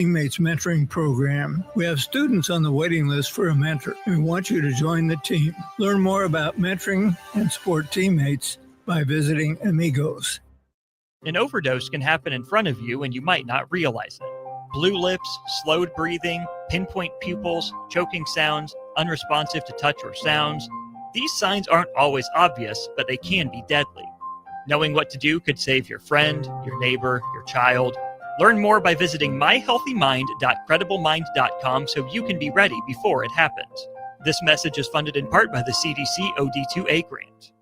Teammates Mentoring Program. We have students on the waiting list for a mentor, and we want you to join the team. Learn more about mentoring and support teammates by visiting Amigos. An overdose can happen in front of you and you might not realize it. Blue lips, slowed breathing, pinpoint pupils, choking sounds, unresponsive to touch or sounds. These signs aren't always obvious, but they can be deadly. Knowing what to do could save your friend, your neighbor, your child. Learn more by visiting myhealthymind.crediblemmind.com so you can be ready before it happens. This message is funded in part by the CDC OD2A grant.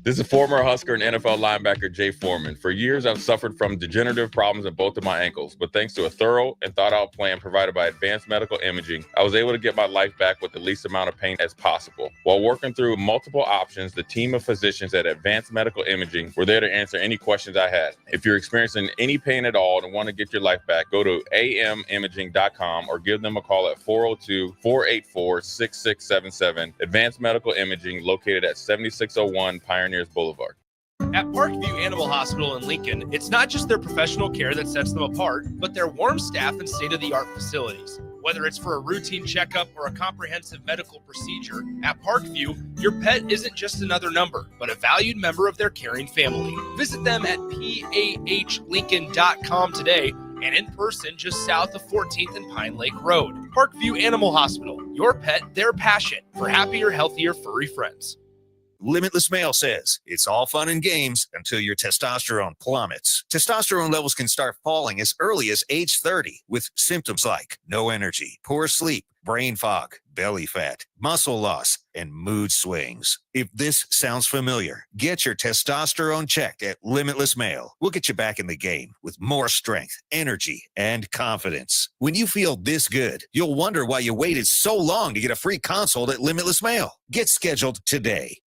This is former Husker and NFL linebacker Jay Foreman. For years, I've suffered from degenerative problems in both of my ankles, but thanks to a thorough and thought-out plan provided by Advanced Medical Imaging, I was able to get my life back with the least amount of pain as possible. While working through multiple options, the team of physicians at Advanced Medical Imaging were there to answer any questions I had. If you're experiencing any pain at all and want to get your life back, go to amimaging.com or give them a call at 402-484-6677. Advanced Medical Imaging, located at 7601 Pioneers Boulevard. At Parkview Animal Hospital in Lincoln, it's not just their professional care that sets them apart, but their warm staff and state-of-the-art facilities. Whether it's for a routine checkup or a comprehensive medical procedure, at Parkview, your pet isn't just another number, but a valued member of their caring family. Visit them at pahlincoln.com today and in person just south of 14th and Pine Lake Road. Parkview Animal Hospital, your pet, their passion for happier, healthier, furry friends. Limitless Male says it's all fun and games until your testosterone plummets. Testosterone levels can start falling as early as age 30 with symptoms like no energy, poor sleep, brain fog, belly fat, muscle loss, and mood swings. If this sounds familiar, get your testosterone checked at Limitless Male. We'll get you back in the game with more strength, energy, and confidence. When you feel this good, you'll wonder why you waited so long to get a free consult at Limitless Male. Get scheduled today.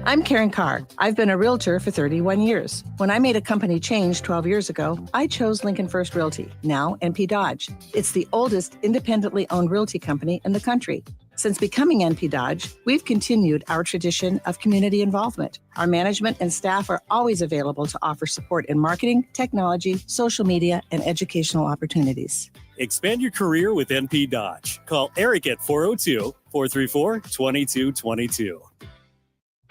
I'm Karen Carr. I've been a realtor for 31 years. When I made a company change 12 years ago, I chose Lincoln First Realty, now NP Dodge. It's the oldest independently owned realty company in the country. Since becoming NP Dodge, we've continued our tradition of community involvement. Our management and staff are always available to offer support in marketing, technology, social media, and educational opportunities. Expand your career with NP Dodge. Call Eric at 402-434-2222.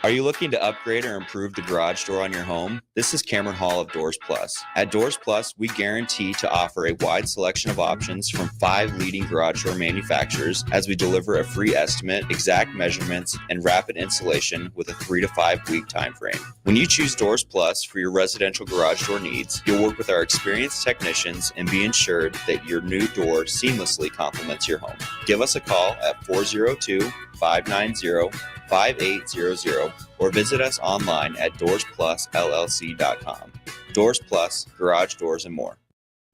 Are you looking to upgrade or improve the garage door on your home? This is Cameron Hall of Doors Plus. At Doors Plus, we guarantee to offer a wide selection of options from 5 leading garage door manufacturers as we deliver a free estimate, exact measurements, and rapid installation with a 3 to 5 week time frame. When you choose Doors Plus for your residential garage door needs, you'll work with our experienced technicians and be ensured that your new door seamlessly complements your home. Give us a call at 402-590-5800 or visit us online at DoorsPlusLLC.com. Doors Plus, garage doors, and more.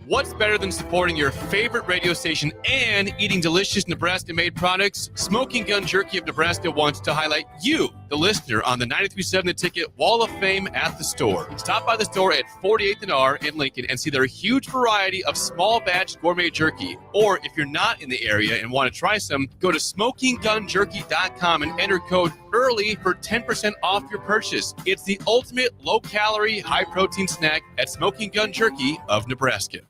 What's better than supporting your favorite radio station and eating delicious Nebraska-made products? Smoking Gun Jerky of Nebraska wants to highlight you, the listener, on the 93.7 The Ticket Wall of Fame at the store. Stop by the store at 48th and R in Lincoln and see their huge variety of small batch gourmet jerky. Or if you're not in the area and want to try some, go to SmokingGunJerky.com and enter code EARLY for 10% off your purchase. It's the ultimate low-calorie, high-protein snack at Smoking Gun Jerky of Nebraska.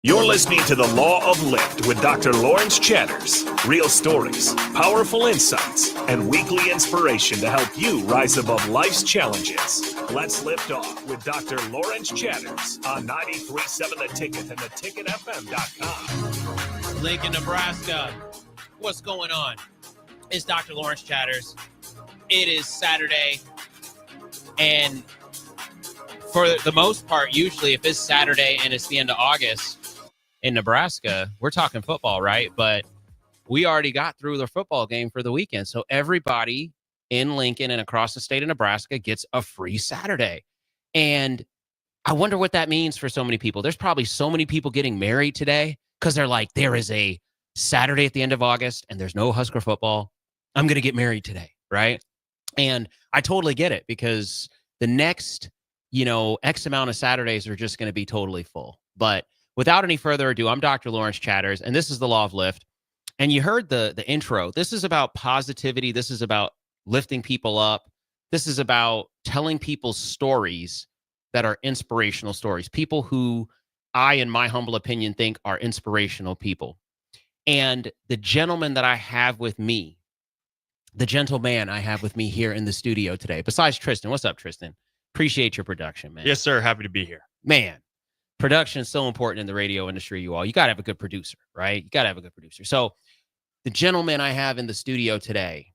You're listening to The Law of Lift with Dr. Lawrence Chatters. Real stories, powerful insights, and weekly inspiration to help you rise above life's challenges. Let's lift off with Dr. Lawrence Chatters on 93.7 The Ticket and theticketfm.com. Lincoln, Nebraska. What's going on? It's Dr. Lawrence Chatters. It is Saturday, and for the most part, usually if it's Saturday and it's the end of August, in Nebraska, we're talking football, right? But we already got through the football game for the weekend. So everybody in Lincoln and across the state of Nebraska gets a free Saturday. And I wonder what that means for so many people. There's probably so many people getting married today because they're like, there is a Saturday at the end of August and there's no Husker football. I'm going to get married today, right? And I totally get it because the next, X amount of Saturdays are just going to be totally full. But without any further ado, I'm Dr. Lawrence Chatters, and this is The Law of Lift. And you heard the intro. This is about positivity. This is about lifting people up. This is about telling people stories that are inspirational stories, people who I, in my humble opinion, think are inspirational people. And the gentleman that I have with me, the gentleman I have with me here in the studio today, besides Tristan. What's up, Tristan? Appreciate your production, man. Yes, sir. Happy to be here. Man, production is so important in the radio industry, you all. You got to have a good producer, right? You got to have a good producer. So the gentleman I have in the studio today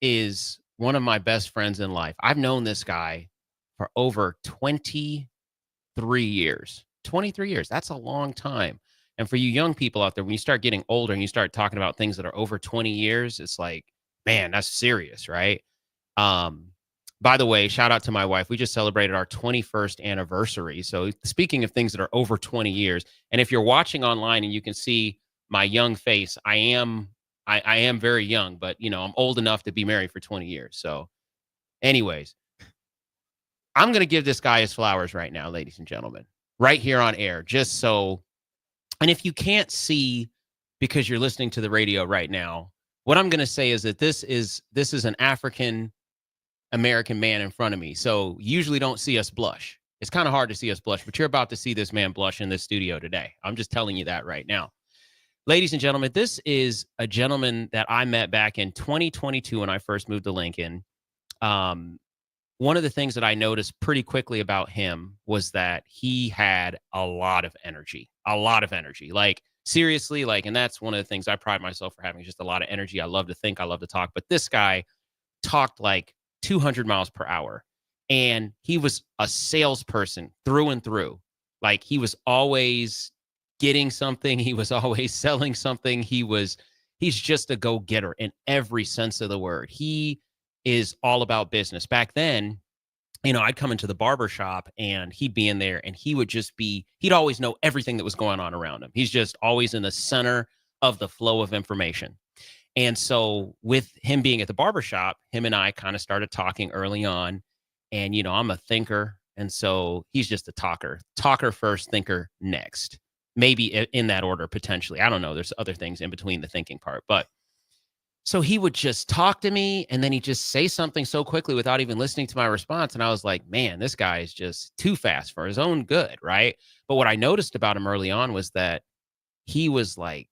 is one of my best friends in life. I've known this guy for over 23 years. 23 years. That's a long time. And for you young people out there, when you start getting older and you start talking about things that are over 20 years, it's like, man, that's serious, right? By the way, shout out to my wife. We just celebrated our 21st anniversary. So speaking of things that are over 20 years, and if you're watching online and you can see my young face, I am very young, but I'm old enough to be married for 20 years. So anyways, I'm going to give this guy his flowers right now, ladies and gentlemen, right here on air, just so. And if you can't see because you're listening to the radio right now, what I'm going to say is that this is an African American man in front of me. So usually don't see us blush. It's kind of hard to see us blush, but you're about to see this man blush in this studio today. I'm just telling you that right now. Ladies and gentlemen, this is a gentleman that I met back in 2022 when I first moved to Lincoln. One of the things that I noticed pretty quickly about him was that he had a lot of energy. Like, seriously, and that's one of the things I pride myself for having, just a lot of energy. I love to think, I love to talk, but this guy talked like 200 miles per hour, and he was a salesperson through and through. Like, he was always getting something. He was always selling something. He's just a go-getter in every sense of the word. He is all about business. Back then, I'd come into the barber shop and he'd be in there and he'd always know everything that was going on around him. He's just always in the center of the flow of information. And so with him being at the barber shop, him and I kind of started talking early on, and, I'm a thinker. And so he's just a talker first, thinker next, maybe in that order, potentially. I don't know. There's other things in between the thinking part, but so he would just talk to me, and then he'd just say something so quickly without even listening to my response. And I was like, man, this guy is just too fast for his own good, right? But what I noticed about him early on was that he was like,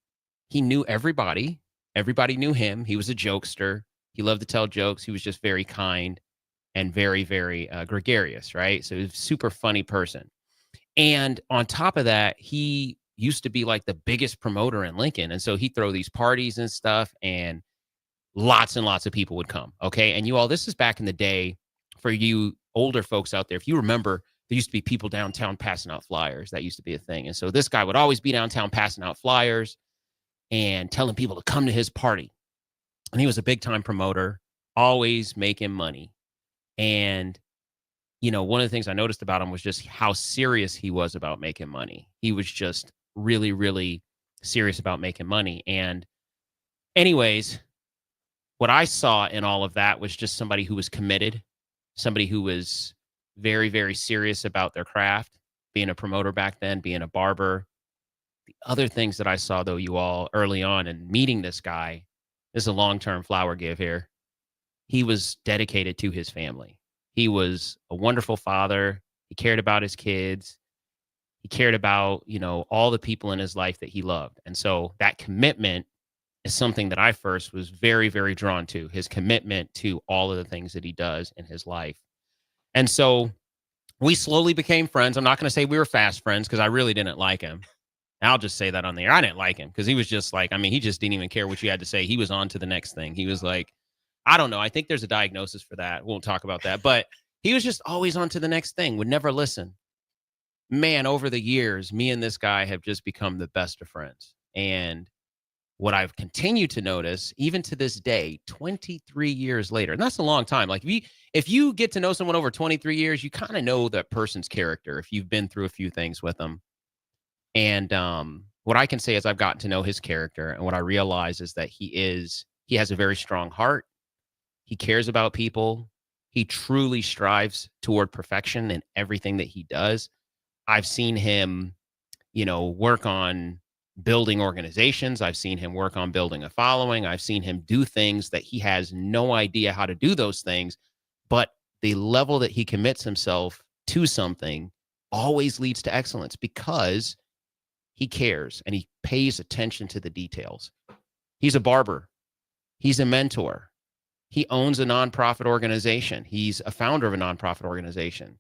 he knew everybody. Everybody knew him. He was a jokester. He loved to tell jokes. He was just very kind and very, very gregarious, right? So he was a super funny person. And on top of that, he used to be like the biggest promoter in Lincoln. And so he'd throw these parties and stuff, and lots and lots of people would come. Okay. And you all, this is back in the day for you older folks out there. If you remember, there used to be people downtown passing out flyers. That used to be a thing. And so this guy would always be downtown passing out flyers and telling people to come to his party. And he was a big time promoter, always making money. And, one of the things I noticed about him was just how serious he was about making money. He was just really, really serious about making money. And anyways, what I saw in all of that was just somebody who was committed, somebody who was very, very serious about their craft, being a promoter back then, being a barber. The other things that I saw, though, you all, early on and meeting this guy, this is a long-term flower give here. He was dedicated to his family. He was a wonderful father. He cared about his kids. He cared about, all the people in his life that he loved. And so that commitment is something that I first was very, very drawn to, his commitment to all of the things that he does in his life. And so we slowly became friends. I'm not going to say we were fast friends because I really didn't like him. I'll just say that on the air. I didn't like him because he was just like, he just didn't even care what you had to say. He was on to the next thing. He was like, I don't know. I think there's a diagnosis for that. We won't talk about that. But he was just always on to the next thing, would never listen. Man, over the years, me and this guy have just become the best of friends. And what I've continued to notice, even to this day, 23 years later, and that's a long time. Like if you get to know someone over 23 years, you kind of know that person's character if you've been through a few things with them. And what I can say is I've gotten to know his character, and what I realize is that he has a very strong heart. He cares about people. He truly strives toward perfection in everything that he does. I've seen him, work on building organizations. I've seen him work on building a following. I've seen him do things that he has no idea how to do those things, but the level that he commits himself to something always leads to excellence because he cares and he pays attention to the details. He's a barber. He's a mentor. He owns a nonprofit organization. He's a founder of a nonprofit organization.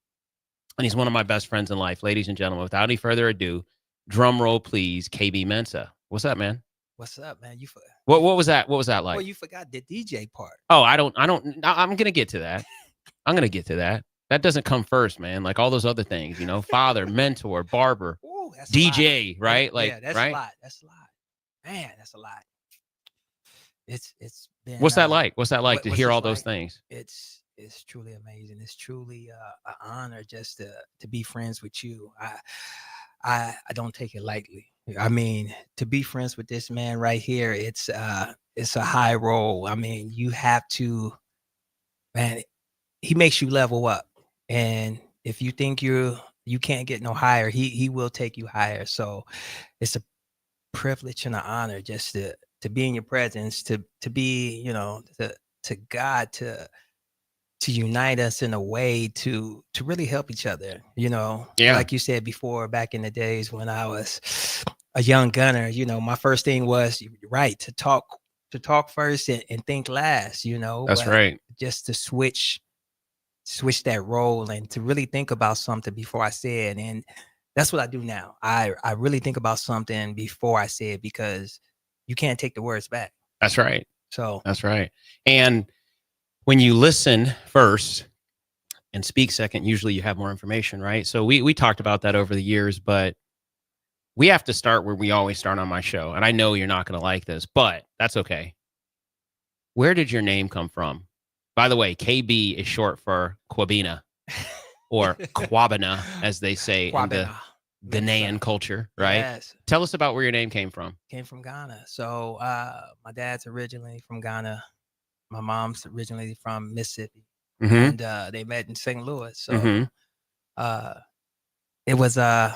And he's one of my best friends in life. Ladies and gentlemen, without any further ado, drum roll, please, KB Mensah. What's up, man? What's up, man? What was that? What was that like? Well, you forgot the DJ part. Oh, I'm going to get to that. I'm going to get to that. That doesn't come first, man. Like all those other things, father, mentor, barber, Ooh, that's DJ, right? Yeah, Like, that's right? a lot. That's a lot. Man, that's a lot. It's been. What's that like? What's that like to what's hear this all those like? things? It's truly amazing. It's truly an honor just to be friends with you. I don't take it lightly. I mean, to be friends with this man right here, it's a high role. I mean, you have to, man. He makes you level up, and if you think you can't get no higher, he will take you higher. So it's a privilege and an honor just to be in your presence, to be, to God, to unite us in a way to really help each other, Yeah. Like you said before, back in the days when I was a young gunner, my first thing was to talk first and think last, That's but right. just to switch that role and to really think about something before I say it. And that's what I do now. I really think about something before I say it, because you can't take the words back. That's right. So That's right. And when you listen first and speak second, usually you have more information, right? So we talked about that over the years, but we have to start where we always start on my show. And I know you're not going to like this, but that's okay. Where did your name come from? By the way, KB is short for Kwabena, or Kwabena, as they say in the Ghanaian culture, right? Yes. Tell us about where your name came from. Came from Ghana. So my dad's originally from Ghana. My mom's originally from Mississippi. Mhm. And they met in St. Louis. So Mhm. it was I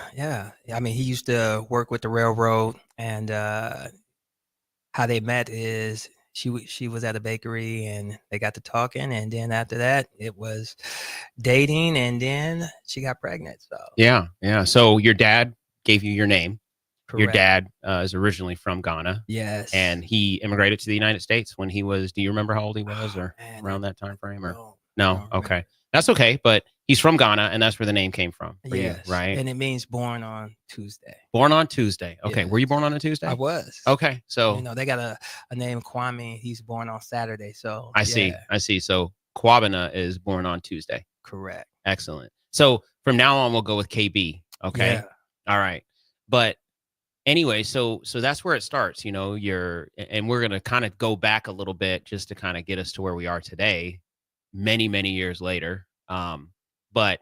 mean, he used to work with the railroad, and how they met is she was at a bakery and they got to talking, and then after that it was dating, and then she got pregnant. So Yeah. So your dad gave you your name. Your correct. dad is originally from Ghana, Yes. and he immigrated to the United States when he was. Do you remember how old he was, or Man, around that time frame? Or no, no? don't remember. Okay, that's okay. But he's from Ghana, and that's where the name came from for Yes. you, right? And it means born on Tuesday. Born on Tuesday. Okay, were you born on a Tuesday? I was. Okay, so They got a name, Kwame. He's born on Saturday. So I see. yeah, I see. So Kwabena is born on Tuesday. correct. Excellent. So from now on, we'll go with KB. Okay. Yeah. All right. But anyway, so that's where it starts. And we're gonna kind of go back a little bit just to kind of get us to where we are today, many, many years later. But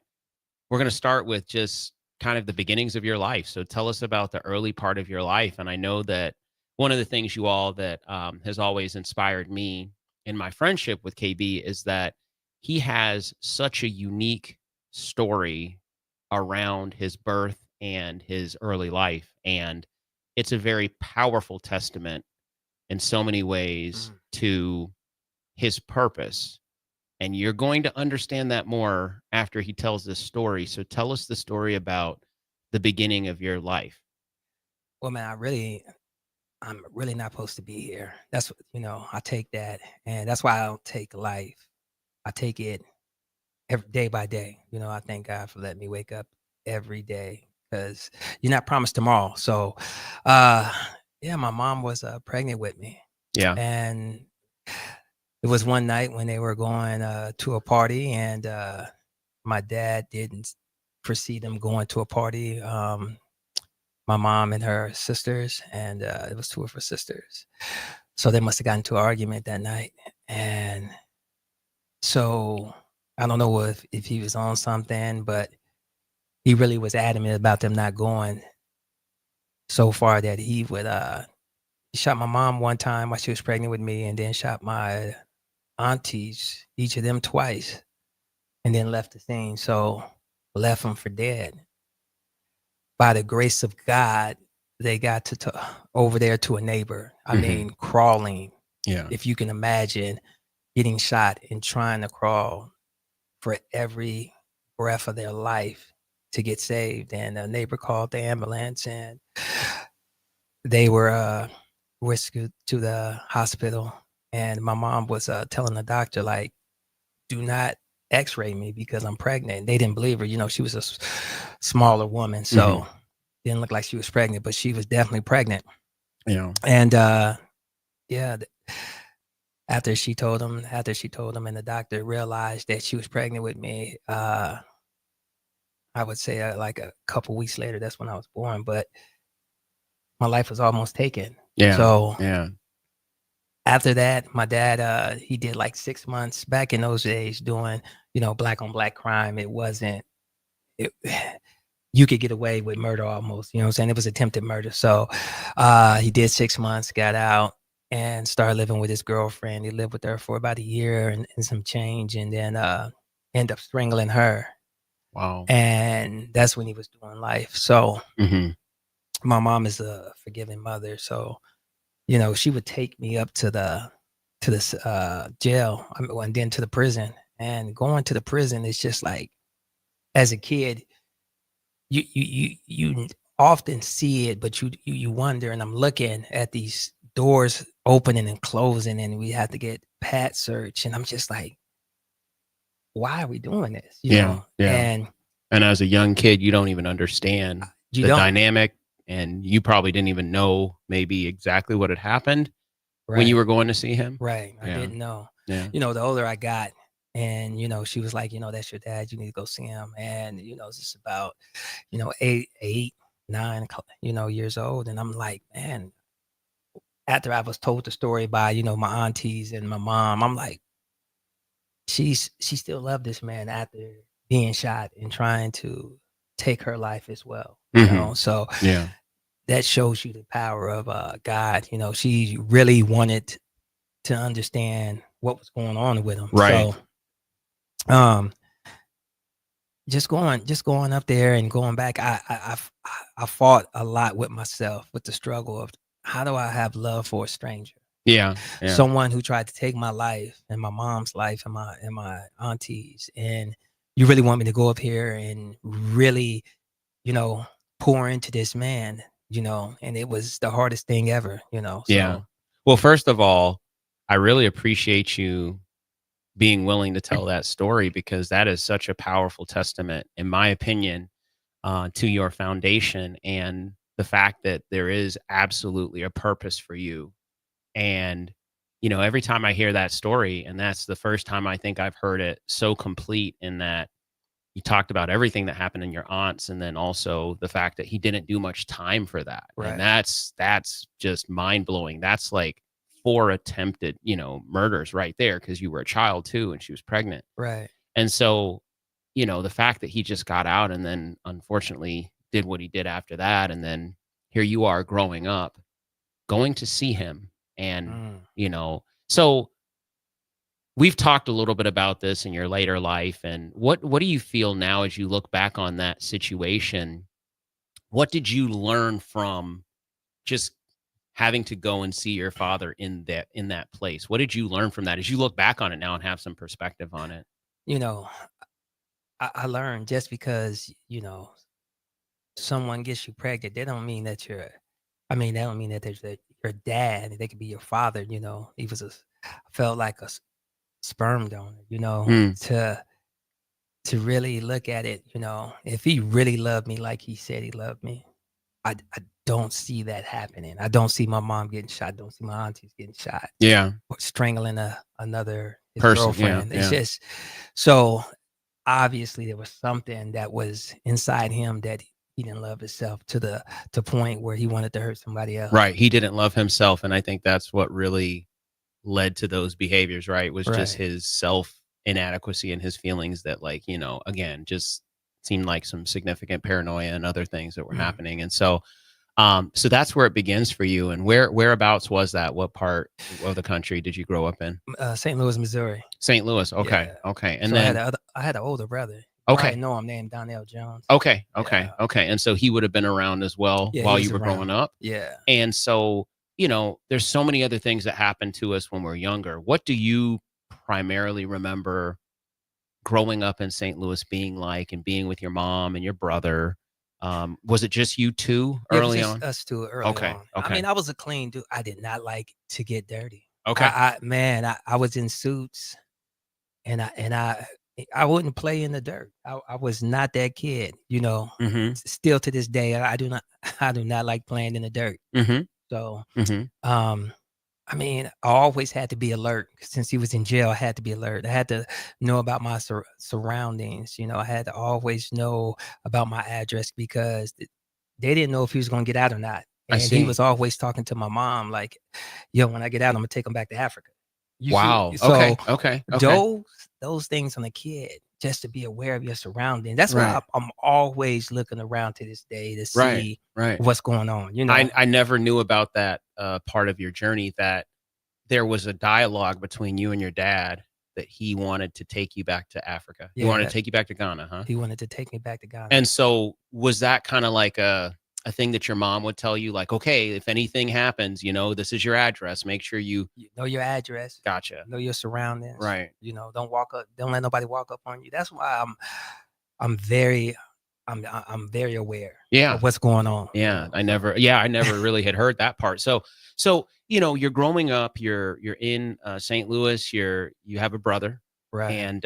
we're gonna start with just kind of the beginnings of your life. So tell us about the early part of your life. And I know that one of the things you all that has always inspired me in my friendship with KB is that he has such a unique story around his birth and his early life. And it's a very powerful testament in so many ways to his purpose. And you're going to understand that more after he tells this story. So tell us the story about the beginning of your life. Well, man, I'm really not supposed to be here. That's what, I take that, and that's why I don't take life. I take it every day by day. I thank God for letting me wake up every day, because you're not promised tomorrow. So, yeah, my mom was pregnant with me. Yeah. And it was one night when they were going to a party, and my dad didn't foresee them going to a party. My mom and her sisters, and it was two of her sisters. So they must have gotten into an argument that night. And so I don't know if he was on something, but he really was adamant about them not going, so far that he would he shot my mom one time while she was pregnant with me, and then shot my aunties, each of them twice, and then left the scene. So left them for dead. By the grace of God, they got to over there to a neighbor. I mean, crawling. Yeah. If you can imagine getting shot and trying to crawl for every breath of their life to get saved. And a neighbor called the ambulance, and they were whisked to the hospital, and my mom was telling the doctor, like, do not x-ray me because I'm pregnant. They didn't believe her. You know, she was a smaller woman, so didn't look like she was pregnant, but she was definitely pregnant. Yeah. And yeah, after she told him, and the doctor realized that she was pregnant with me, I would say like a couple weeks later, that's when I was born, but my life was almost taken. Yeah. So yeah. after that, my dad, he did like 6 months back in those days doing, you know, black on black crime. It wasn't, you could get away with murder almost, you know what I'm saying? It was attempted murder. So he did 6 months, got out, and started living with his girlfriend. He lived with her for about a year and some change, and then ended up strangling her. Wow. And that's when he was doing life. So Mm-hmm. my mom is a forgiving mother. So, you know, she would take me up to the jail, and then to the prison. And going to the prison is just like, as a kid, you often see it, but you wonder. And I'm looking at these doors opening and closing, and we have to get pat search, and I'm just like, why are we doing this? You know? And as a young kid, you don't even understand the dynamic, and you probably didn't even know maybe exactly what had happened when you were going to see him. Right. I didn't know. Yeah. You know, the older I got, and, you know, she was like, you know, that's your dad. You need to go see him. And, you know, it's just about, you know, 8, 9, you know, years old. And I'm like, man, after I was told the story by, you know, my aunties and my mom, I'm like, she still loved this man after being shot and trying to take her life as well. You know, so that shows you the power of God. You know, she really wanted to understand what was going on with him. Right. So, just going up there and going back, I fought a lot with myself with the struggle of, how do I have love for a stranger? Yeah. Someone who tried to take my life and my mom's life and my aunties, and you really want me to go up here and really, you know, pour into this man, you know, and it was the hardest thing ever, you know. So. Yeah. Well, first of all, I really appreciate you being willing to tell that story, because that is such a powerful testament, in my opinion, to your foundation and the fact that there is absolutely a purpose for you. And, you know, every time I hear that story, and that's the first time I think I've heard it so complete, in that you talked about everything that happened in your aunts, and then also the fact that he didn't do much time for that. Right. And that's just mind blowing. That's like 4 attempted, you know, murders right there, because you were a child too, and she was pregnant. Right. And so, you know, the fact that he just got out and then unfortunately did what he did after that, and then here you are growing up, going to see him. And, you know, so we've talked a little bit about this in your later life. And what do you feel now as you look back on that situation? What did you learn from just having to go and see your father in that place? What did you learn from that as you look back on it now and have some perspective on it? You know, I learned, just because, you know, someone gets you pregnant, they don't mean that that don't mean that there's your dad. They could be your father. You know, he was felt like a sperm donor, you know, to really look at it. You know, if he really loved me like he said he loved me, I don't see that happening. I don't see my mom getting shot. I don't see my aunties getting shot. Yeah. Or strangling another person. girlfriend. It's just, so obviously there was something that was inside him that he didn't love himself to the point where he wanted to hurt somebody else. Right. He didn't love himself. And I think that's what really led to those behaviors, right? Was just his self inadequacy and his feelings that, like, you know, again, just seemed like some significant paranoia and other things that were happening. And so, so that's where it begins for you. And whereabouts was that? What part of the country did you grow up in? St. Louis, Missouri. St. Louis. Okay. Yeah. Okay. And so then I had an older brother. Okay. I know him, named Donnell Jones. Okay. Yeah. And so he would have been around as well while you were growing up. Yeah. And so, you know, there's so many other things that happen to us when we're younger. What do you primarily remember growing up in St. Louis being like, and being with your mom and your brother? Was it just you two Yeah, it was early just on? us two early Okay, on. okay. I mean, I was a clean dude. I did not like to get dirty. Okay. I was in suits, and I wouldn't play in the dirt. I was not that kid, you know. Mm-hmm. Still to this day, I do not like playing in the dirt. Mm-hmm. So, Mm-hmm. I mean, I always had to be alert. Since he was in jail, I had to be alert. I had to know about my surroundings. You know, I had to always know about my address because they didn't know if he was going to get out or not. I And see. he was always talking to my mom, like, "Yo, when I get out, I'm gonna take him back to Africa." Wow. So Okay. those things on a kid, just to be aware of your surroundings. That's why Right. I'm always looking around to this day to Right. see Right. what's going on. You know, I never knew about that part of your journey, that there was a dialogue between you and your dad that he wanted to take you back to Africa. He wanted to take you back to Ghana, huh? he wanted to take me back to Ghana. And so was that kind of like a thing that your mom would tell you, like, okay, if anything happens, you know, this is your address. Make sure you know your address. Gotcha. Know your surroundings. Right. You know, don't let nobody walk up on you. That's why I'm very aware of what's going on. Yeah. I never really had heard that part. So, you know, you're growing up, you're in St. Louis, you have a brother, right? And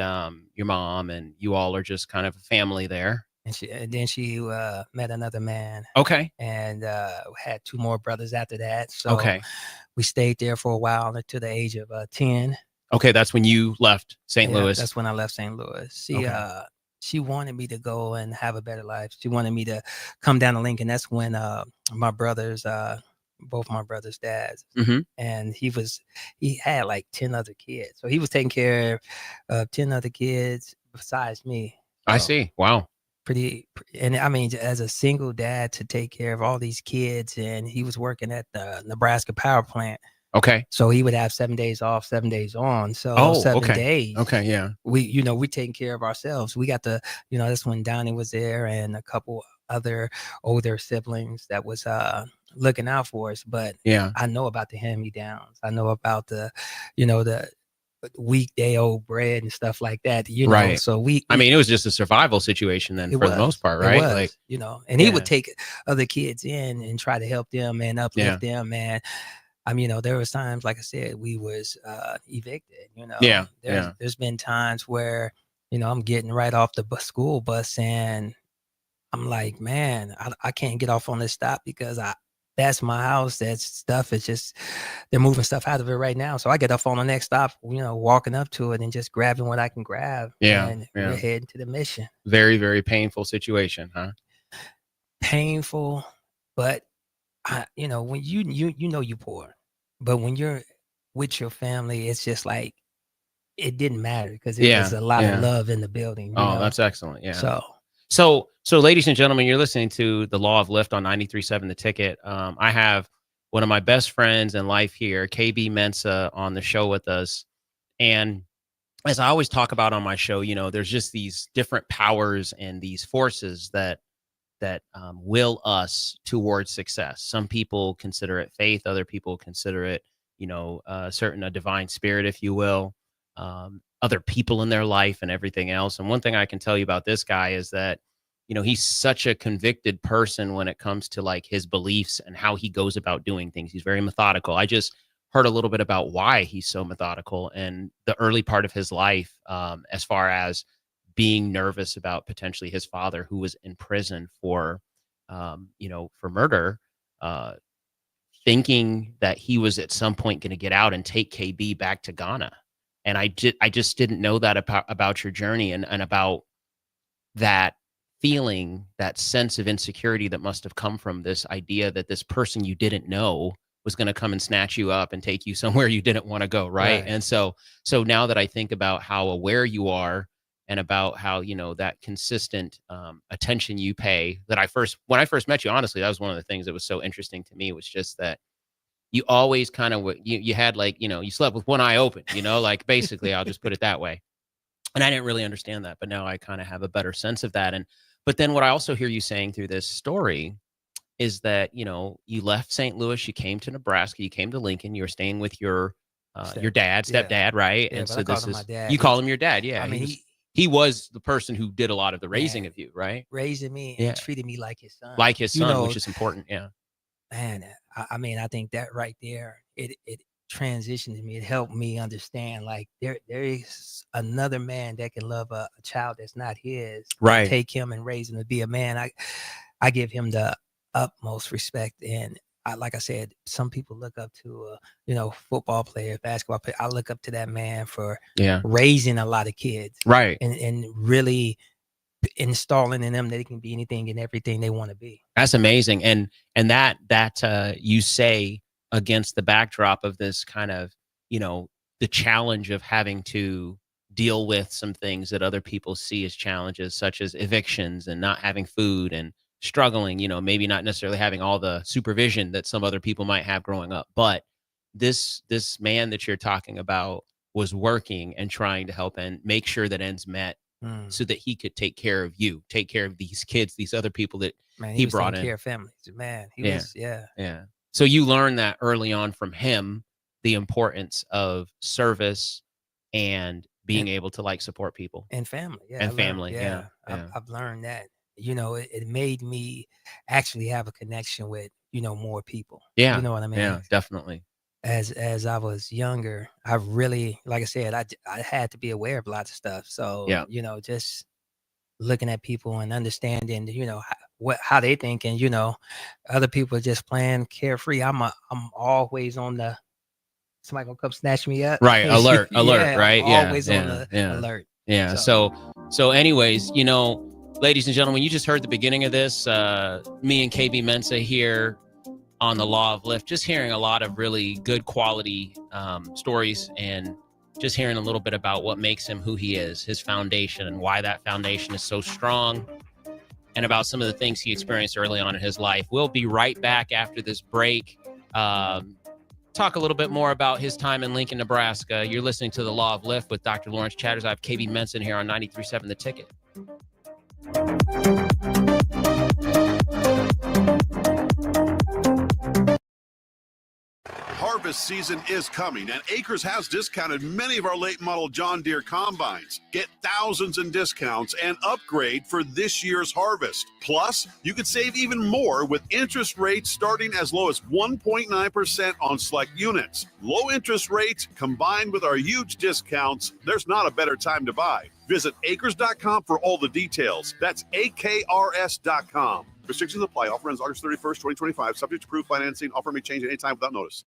your mom, and you all are just kind of a family there. And then she met another man. Okay. And had two more brothers after that. So okay. We stayed there for a while until the age of 10. Okay, that's when you left St. Louis. That's when I left St. Louis. She wanted me to go and have a better life. She wanted me to come down to Lincoln. That's when my brothers, both my brothers' dads, and he had like 10 other kids. So he was taking care of 10 other kids besides me. I see. Wow. And I mean, as a single dad to take care of all these kids, and he was working at the Nebraska power plant. Okay. So he would have 7 days off, 7 days on. So 7 days. Okay. Yeah. We taking care of ourselves. We got that's when Donnie was there and a couple other older siblings that was looking out for us. But yeah, I know about the hand-me-downs. I know about the weekday old bread and stuff like that, right. So I mean, it was just a survival situation then for the most part, right? Like, and he would take other kids in and try to help them and uplift them. And I mean, there was times, like I said, we was evicted, there's been times where, I'm getting right off the school bus and I'm like, man, I can't get off on this stop because that's my house. That stuff is just, they're moving stuff out of it right now. So I get off on the next stop, walking up to it and just grabbing what I can grab. And we're heading to the mission. Very, very painful situation, huh? Painful, but when you poor, but when you're with your family, it's just like, it didn't matter because it was a lot of love in the building. That's excellent. Yeah. So, ladies and gentlemen, you're listening to The Law of Lift on 93.7 The Ticket. I have one of my best friends in life here, KB Mensah, on the show with us. And as I always talk about on my show, there's just these different powers and these forces that will us towards success. Some people consider it faith. Other people consider it, a divine spirit, if you will. Other people in their life and everything else. And one thing I can tell you about this guy is that, he's such a convicted person when it comes to like his beliefs and how he goes about doing things. He's very methodical. I just heard a little bit about why he's so methodical and the early part of his life, as far as being nervous about potentially his father, who was in prison for murder, thinking that he was at some point going to get out and take KB back to Ghana. And I just didn't know that about your journey and about that feeling, that sense of insecurity that must have come from this idea that this person you didn't know was going to come and snatch you up and take you somewhere you didn't want to go. Right. And so now that I think about how aware you are and about how, that consistent attention you pay, when I first met you, honestly, that was one of the things that was so interesting to me, was just that you always kind of, you had like, you slept with one eye open, like basically, I'll just put it that way. And I didn't really understand that, but now I kind of have a better sense of that. But then what I also hear you saying through this story is that, you left St. Louis, you came to Nebraska, you came to Lincoln, you were staying with your stepdad, right? Yeah, and so this is my dad. You call him your dad. Yeah. I mean, he was the person who did a lot of the raising of you, right? Raising me and treated me like his son. Like his son, which is important. Yeah. Man, I mean, I think that right there, it transitioned me. It helped me understand like there is another man that can love a child that's not his. Right. Take him and raise him to be a man. I give him the utmost respect. And like I said, some people look up to football players, basketball players. I look up to that man for raising a lot of kids. Right. And really installing in them that they can be anything and everything they want to be. That's amazing. And that you say against the backdrop of this kind of, the challenge of having to deal with some things that other people see as challenges, such as evictions and not having food and struggling, maybe not necessarily having all the supervision that some other people might have growing up. But this man that you're talking about was working and trying to help and make sure that ends met so that he could take care of you, take care of these kids, these other people that he brought in. Care of families, man. He was. So you learned that early on from him, the importance of service and being able to like support people and family. I've learned that. It made me actually have a connection with more people. Yeah, you know what I mean. Yeah, definitely. As I was younger, I really, like I said, I had to be aware of lots of stuff. So just looking at people and understanding, how they think, and other people are just playing carefree. I'm always on the somebody gonna come snatch me up. Right, alert, right? Always on the alert. Yeah. So anyways, ladies and gentlemen, you just heard the beginning of this. Me and KB Mensah here on the Law of Lift, just hearing a lot of really good quality stories and just hearing a little bit about what makes him who he is, his foundation, and why that foundation is so strong, and about some of the things he experienced early on in his life. We'll be right back after this break. Talk a little bit more about his time in Lincoln, Nebraska. You're listening to The Law of Lift with Dr. Lawrence Chatters. I have KB Mensah here on 93.7 The Ticket. Harvest season is coming, and Acres has discounted many of our late model John Deere combines. Get thousands in discounts and upgrade for this year's harvest. Plus, you could save even more with interest rates starting as low as 1.9% on select units. Low interest rates combined with our huge discounts, there's not a better time to buy. Visit acres.com for all the details. That's AKRS.com. Restrictions apply. Offer ends August 31st, 2025. Subject to approved financing. Offer may change at any time without notice.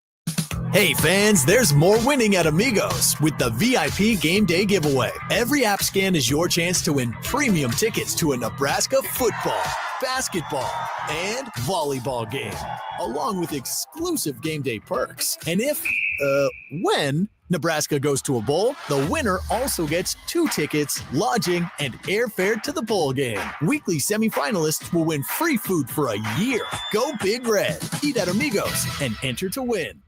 Hey fans, there's more winning at Amigos with the VIP Game Day giveaway. Every app scan is your chance to win premium tickets to a Nebraska football, basketball, and volleyball game, along with exclusive game day perks. And when Nebraska goes to a bowl, the winner also gets 2 tickets, lodging, and airfare to the bowl game. Weekly semifinalists will win free food for a year. Go Big Red. Eat at Amigos and enter to win.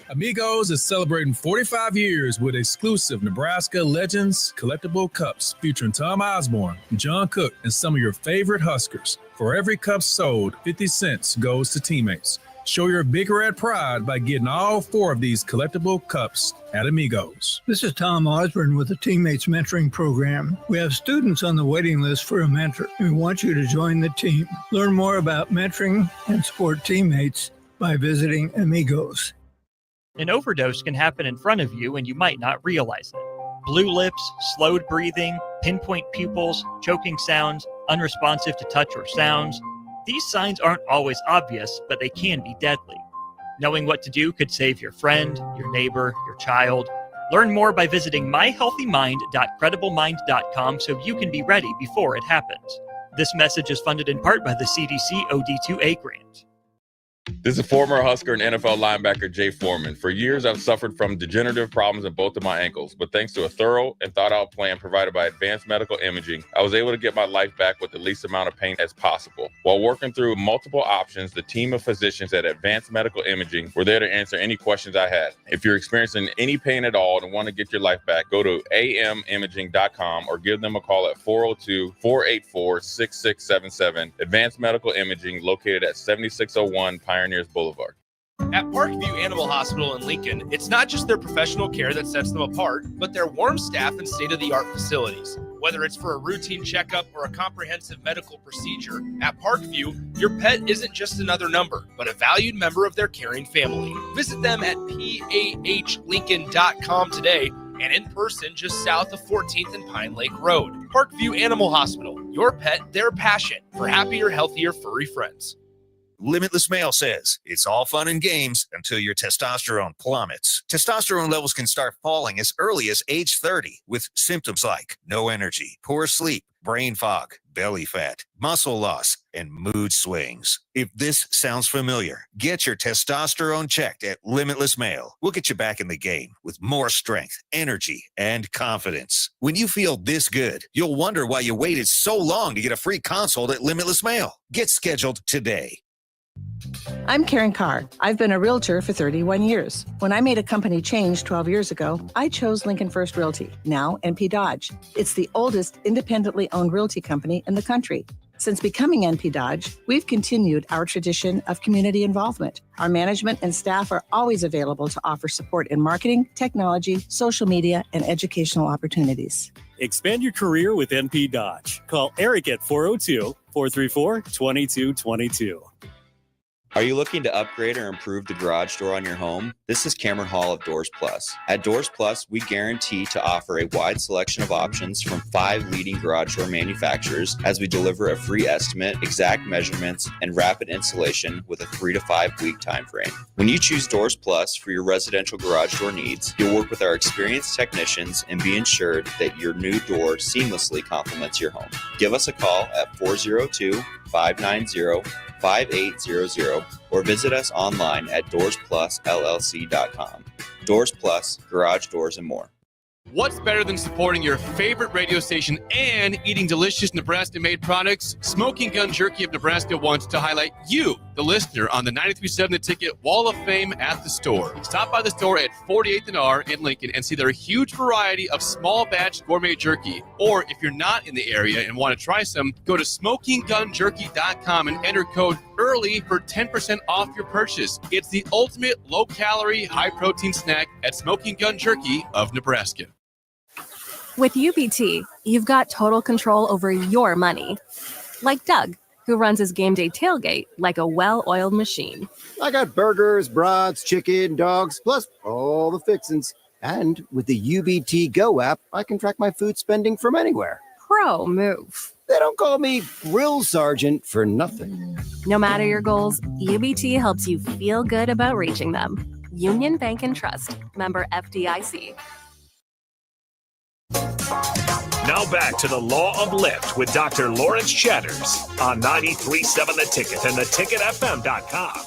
Amigos is celebrating 45 years with exclusive Nebraska Legends collectible cups featuring Tom Osborne, John Cook, and some of your favorite Huskers. For every cup sold, 50 cents goes to teammates. Show your Big Red pride by getting all 4 of these collectible cups at Amigos. This is Tom Osborne with the Teammates Mentoring Program. We have students on the waiting list for a mentor, and we want you to join the team. Learn more about mentoring and support teammates by visiting Amigos. An overdose can happen in front of you and you might not realize it. Blue lips, slowed breathing, pinpoint pupils, choking sounds, unresponsive to touch or sounds. These signs aren't always obvious, but they can be deadly. Knowing what to do could save your friend, your neighbor, your child. Learn more by visiting myhealthymind.crediblemmind.com so you can be ready before it happens. This message is funded in part by the CDC OD2A grant. This is former Husker and NFL linebacker Jay Foreman. For years, I've suffered from degenerative problems in both of my ankles, but thanks to a thorough and thought-out plan provided by Advanced Medical Imaging, I was able to get my life back with the least amount of pain as possible. While working through multiple options, the team of physicians at Advanced Medical Imaging were there to answer any questions I had. If you're experiencing any pain at all and want to get your life back, go to amimaging.com or give them a call at 402-484-6677. Advanced Medical Imaging, located at 7601 Pioneers Boulevard. At Parkview Animal Hospital in Lincoln, it's not just their professional care that sets them apart, but their warm staff and state-of-the-art facilities. Whether it's for a routine checkup or a comprehensive medical procedure, at Parkview, your pet isn't just another number, but a valued member of their caring family. Visit them at PAHLincoln.com today and in person just south of 14th and Pine Lake Road. Parkview Animal Hospital, your pet, their passion for happier, healthier, furry friends. Limitless Male says it's all fun and games until your testosterone plummets. Testosterone levels can start falling as early as age 30 with symptoms like no energy, poor sleep, brain fog, belly fat, muscle loss, and mood swings. If this sounds familiar, get your testosterone checked at Limitless Male. We'll get you back in the game with more strength, energy, and confidence. When you feel this good, you'll wonder why you waited so long to get a free consult at Limitless Male. Get scheduled today. I'm Karen Carr. I've been a realtor for 31 years. When I made a company change 12 years ago, I chose Lincoln First Realty, now NP Dodge. It's the oldest independently owned realty company in the country. Since becoming NP Dodge, we've continued our tradition of community involvement. Our management and staff are always available to offer support in marketing, technology, social media, and educational opportunities. Expand your career with NP Dodge. Call Eric at 402-434-2222. Are you looking to upgrade or improve the garage door on your home? This is Cameron Hall of Doors Plus. At Doors Plus, we guarantee to offer a wide selection of options from 5 leading garage door manufacturers as we deliver a free estimate, exact measurements, and rapid installation with a 3 to 5 week time frame. When you choose Doors Plus for your residential garage door needs, you'll work with our experienced technicians and be ensured that your new door seamlessly complements your home. Give us a call at 402-590-5800 or visit us online at DoorsPlusLLC.com. Doors Plus, garage doors, and more. What's better than supporting your favorite radio station and eating delicious Nebraska-made products? Smoking Gun Jerky of Nebraska wants to highlight you, the listener, on the 93.7 The Ticket Wall of Fame at the store. Stop by the store at 48th and R in Lincoln and see their huge variety of small batch gourmet jerky. Or if you're not in the area and want to try some, go to SmokingGunJerky.com and enter code EARLY for 10% off your purchase. It's the ultimate low-calorie, high-protein snack at Smoking Gun Jerky of Nebraska. With UBT, you've got total control over your money. Like Doug, who runs his game day tailgate like a well-oiled machine. I got burgers, brats, chicken, dogs, plus all the fixins. And with the UBT Go app, I can track my food spending from anywhere. Pro move. They don't call me Grill Sergeant for nothing. No matter your goals, UBT helps you feel good about reaching them. Union Bank and Trust. Member FDIC. Now back to the Law of Lift with Dr. Lawrence Chatters on 93.7 The Ticket and theticketfm.com.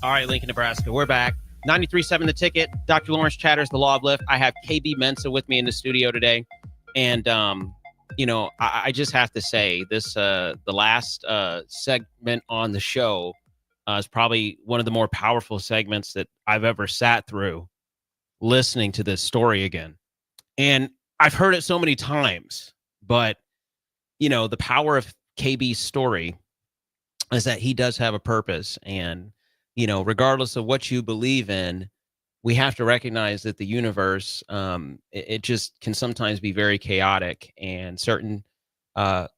All right, Lincoln, Nebraska, we're back. 93.7 The Ticket, Dr. Lawrence Chatters, the Law of Lift. I have KB Mensa with me in the studio today. And, I just have to say this, the last segment on the show is probably one of the more powerful segments that I've ever sat through listening to this story again. And I've heard it so many times, but, the power of KB's story is that he does have a purpose. And, regardless of what you believe in, we have to recognize that the universe, it just can sometimes be very chaotic, and certain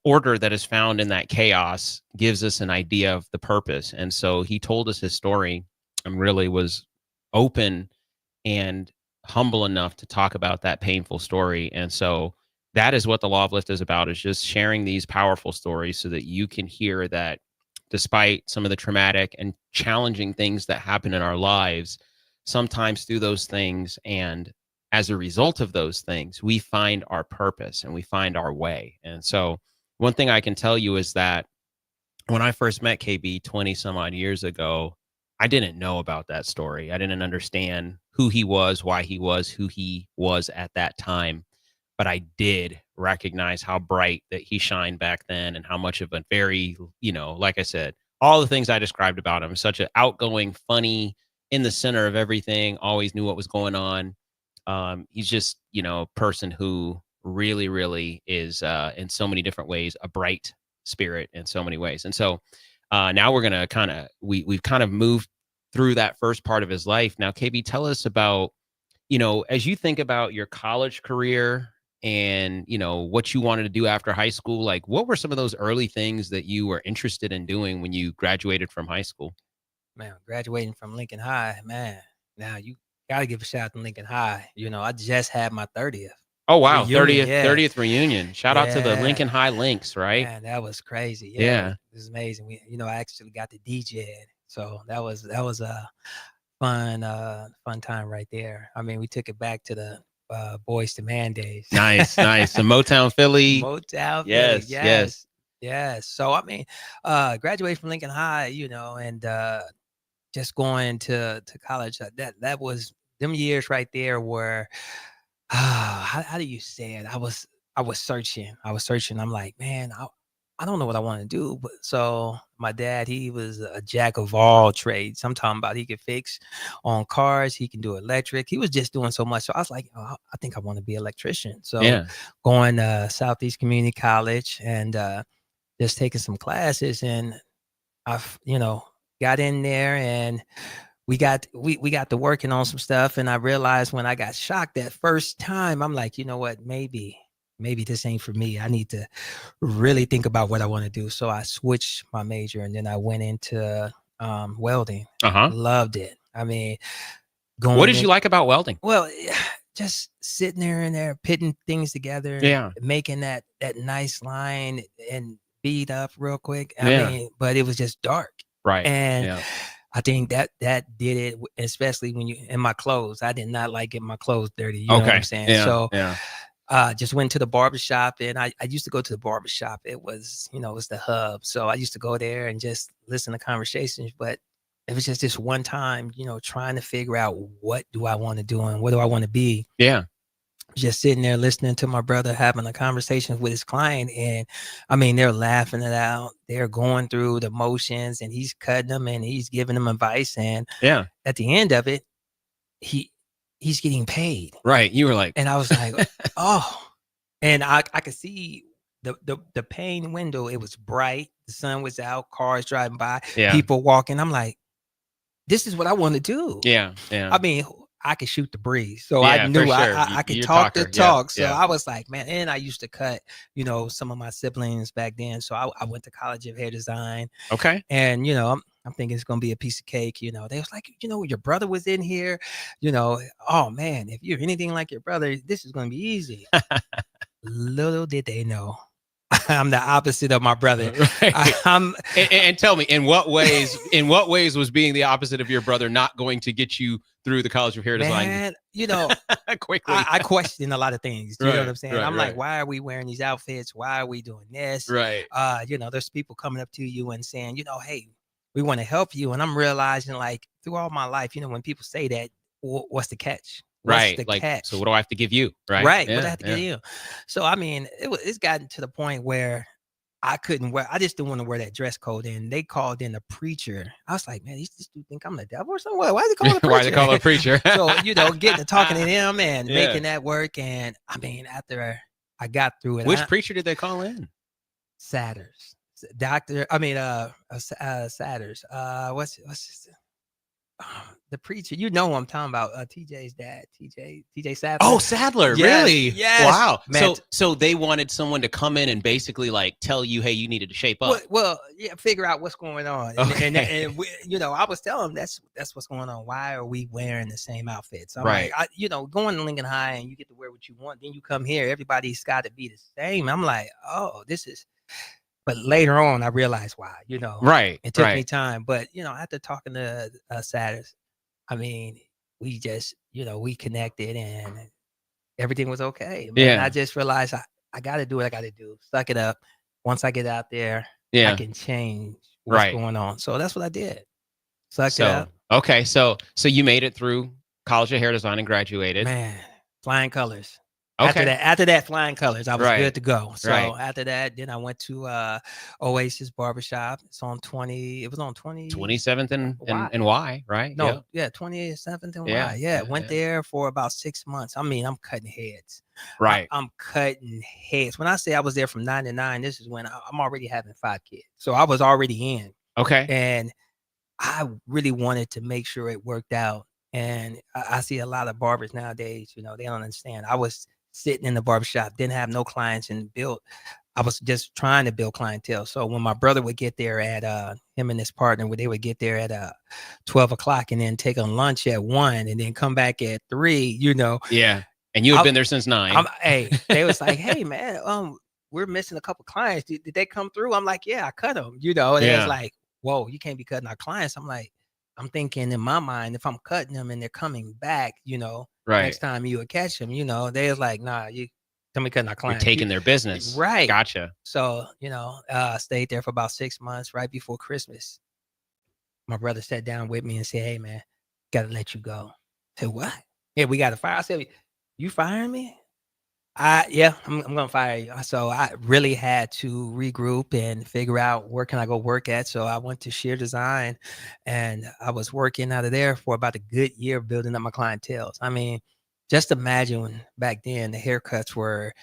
order that is found in that chaos gives us an idea of the purpose. And so he told us his story and really was open and humble enough to talk about that painful story. And so that is what the Law of Lift is about, is just sharing these powerful stories so that you can hear that despite some of the traumatic and challenging things that happen in our lives, sometimes through those things and as a result of those things, we find our purpose and we find our way. And so one thing I can tell you is that when I first met KB 20 some odd years ago, I didn't know about that story. I didn't understand who he was, why he was who he was at that time. But I did recognize how bright that he shined back then, and how much of a very, like I said, all the things I described about him, such an outgoing, funny, in the center of everything, always knew what was going on. He's just, a person who really, really is in so many different ways, a bright spirit in so many ways. And so now we're going to we've kind of moved through that first part of his life. Now, KB, tell us about, as you think about your college career and, you know, what you wanted to do after high school? Like, what were some of those early things that you were interested in doing when you graduated from high school? Man, graduating from Lincoln High, man. Now you got to give a shout out to Lincoln High. You know, I just had my 30th. Oh, wow. Reunion, 30th reunion. Shout out to the Lincoln High Lynx, right? Man, that was crazy. Yeah. It was amazing. We, you know, I actually got the DJ. So that was a fun time right there. I mean, we took it back to the Boys to Man days. Nice. The Motown Philly. Motown Yes, Philly. Yes. So I mean, graduated from Lincoln High, you know, and just going to college, that was them years right there where how do you say it? I was searching. I'm like, man, I don't know what I want to do. But so my dad, he was a jack of all trades. I'm talking about he could fix on cars, he can do electric. He was just doing so much. So I was like, oh, I think I want to be an electrician. So going to Southeast Community College and just taking some classes, and I've, you know, got in there and we got to working on some stuff. And I realized when I got shocked that first time, I'm like, you know what, maybe this ain't for me. I need to really think about what I want to do. So I switched my major and then I went into welding. Loved it. I mean, what did you like about welding? Well, just sitting there and there, pitting things together, making that nice line and bead up real quick. I mean, but it was just dark. Right. And I think that did it, especially when you in my clothes. I did not like getting my clothes dirty. You know what I'm saying? So just went to the barbershop, and I used to go to the barbershop. It was, you know, it was the hub. So I used to go there and just listen to conversations. But it was just this one time, you know, trying to figure out what do I want to do and what do I want to be. Yeah. Just sitting there listening to my brother having a conversation with his client. And I mean, they're laughing it out. They're going through the motions and he's cutting them and he's giving them advice. And at the end of it, he's getting paid. Right. You were like, and I was like, oh, and I could see the pane window. It was bright. The sun was out, cars driving by, people walking. I'm like, this is what I want to do. Yeah. I mean, I could shoot the breeze. So I knew I could talk the talk. So I was like, man, and I used to cut, you know, some of my siblings back then. So I went to College of Hair Design. Okay. And, you know, I'm thinking it's going to be a piece of cake. You know, they was like, you know, your brother was in here, you know, oh man, if you're anything like your brother, this is going to be easy. Little did they know. I'm the opposite of my brother. Right. And tell me, in what ways was being the opposite of your brother not going to get you through the College of Hair Design? Man, you know, quickly. I question a lot of things. You know what I'm saying? Right, I'm like, why are we wearing these outfits? Why are we doing this? Right. You know, there's people coming up to you and saying, you know, hey, we want to help you. And I'm realizing, like, through all my life, you know, when people say that, what's the catch? Right. Like, so what do I have to give you? Right. Right. What do I have to give you? So, I mean, it's gotten to the point where I just didn't want to wear that dress code. And they called in a preacher. I was like, man, these dudes think I'm the devil or something. Why is it called a preacher? Why they call it a preacher? So, you know, getting to talking to them and making that work. And I mean, after I got through it. Which preacher did they call in? Satters. Satters. What's his the preacher, you know what I'm talking about, TJ's dad, TJ Sadler. Oh, Sadler, yes, really? Yes. Wow. Man. So they wanted someone to come in and basically like tell you, hey, you needed to shape up. Well, yeah, figure out what's going on. And we, you know, I was telling them that's what's going on. Why are we wearing the same outfits? I'm right. Like, you know, going to Lincoln High and you get to wear what you want. Then you come here, everybody's got to be the same. I'm like, oh, this is. But later on, I realized why, you know. Right. It took me time. But, you know, after talking to Satters, I mean, we just, you know, we connected and everything was okay. Man, I just realized I got to do what I got to do. Suck it up. Once I get out there, I can change what's going on. So that's what I did. Sucked it up. Okay. So you made it through College of Hair Design and graduated. Man, flying colors. Okay. After that, flying colors, I was good to go. So after that, then I went to Oasis Barbershop. It was on 27th and Y, right? No, 27th and Y. Yeah, went there for about 6 months. I mean, I'm cutting heads. Right. I'm cutting heads. When I say I was there from 9 to 9, this is when I'm already having 5 kids. So I was already in. Okay. And I really wanted to make sure it worked out. And I see a lot of barbers nowadays, you know, they don't understand. I was sitting in the barbershop, didn't have no clients, and I was just trying to build clientele. So when my brother would get there at him and his partner, they would get there at 12 o'clock and then take a lunch at 1 and then come back at 3, you know. Yeah. And you had been there since 9. Hey, they was like, hey man, we're missing a couple clients. Did they come through? I'm like, yeah, I cut them, you know. And they was like, whoa, you can't be cutting our clients. I'm like, I'm thinking in my mind, if I'm cutting them and they're coming back, you know, next time you would catch them, you know. They was like, nah, you somebody cutting our clients. You're taking their business. Right. Gotcha. So, you know, stayed there for about 6 months right before Christmas. My brother sat down with me and said, hey, man, got to let you go. I said, what? Yeah, we got to fire. I said, you firing me? Yeah, I'm going to fire you. So I really had to regroup and figure out where can I go work at. So I went to Sheer Design and I was working out of there for about a good year building up my clientele. I mean, just imagine back then the haircuts were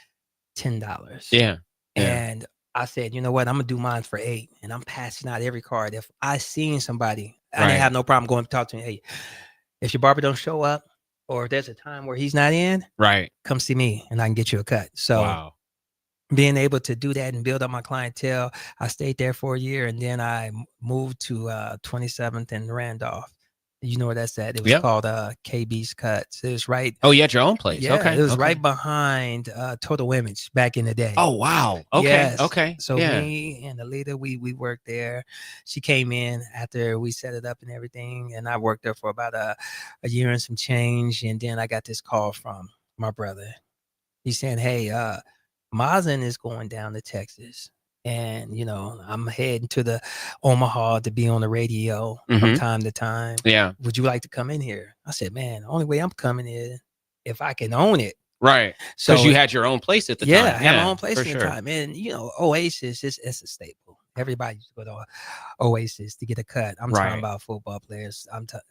$10. Yeah. And I said, you know what? I'm going to do mine for $8. And I'm passing out every card. If I seen somebody, I didn't have no problem going to talk to him. Hey, if your barber don't show up or if there's a time where he's not in, come see me and I can get you a cut. So being able to do that and build up my clientele, I stayed there for a year and then I moved to 27th and Randolph. You know where that's at? It was called KB's Cuts. It was right. Oh, you had your own place. Yeah, okay. It was right behind Total Image back in the day. Oh, wow. Okay. Yes. Okay. So me and Alita, we worked there. She came in after we set it up and everything. And I worked there for about a year and some change. And then I got this call from my brother. He's saying, hey, Mazen is going down to Texas. And, you know, I'm heading to the Omaha to be on the radio from time to time. Yeah. Would you like to come in here? I said, man, the only way I'm coming in if I can own it. Right. So Because you had your own place at the time. I had my own place at for the time. And, you know, Oasis, it's a staple. Everybody used to go to Oasis to get a cut. I'm talking about football players.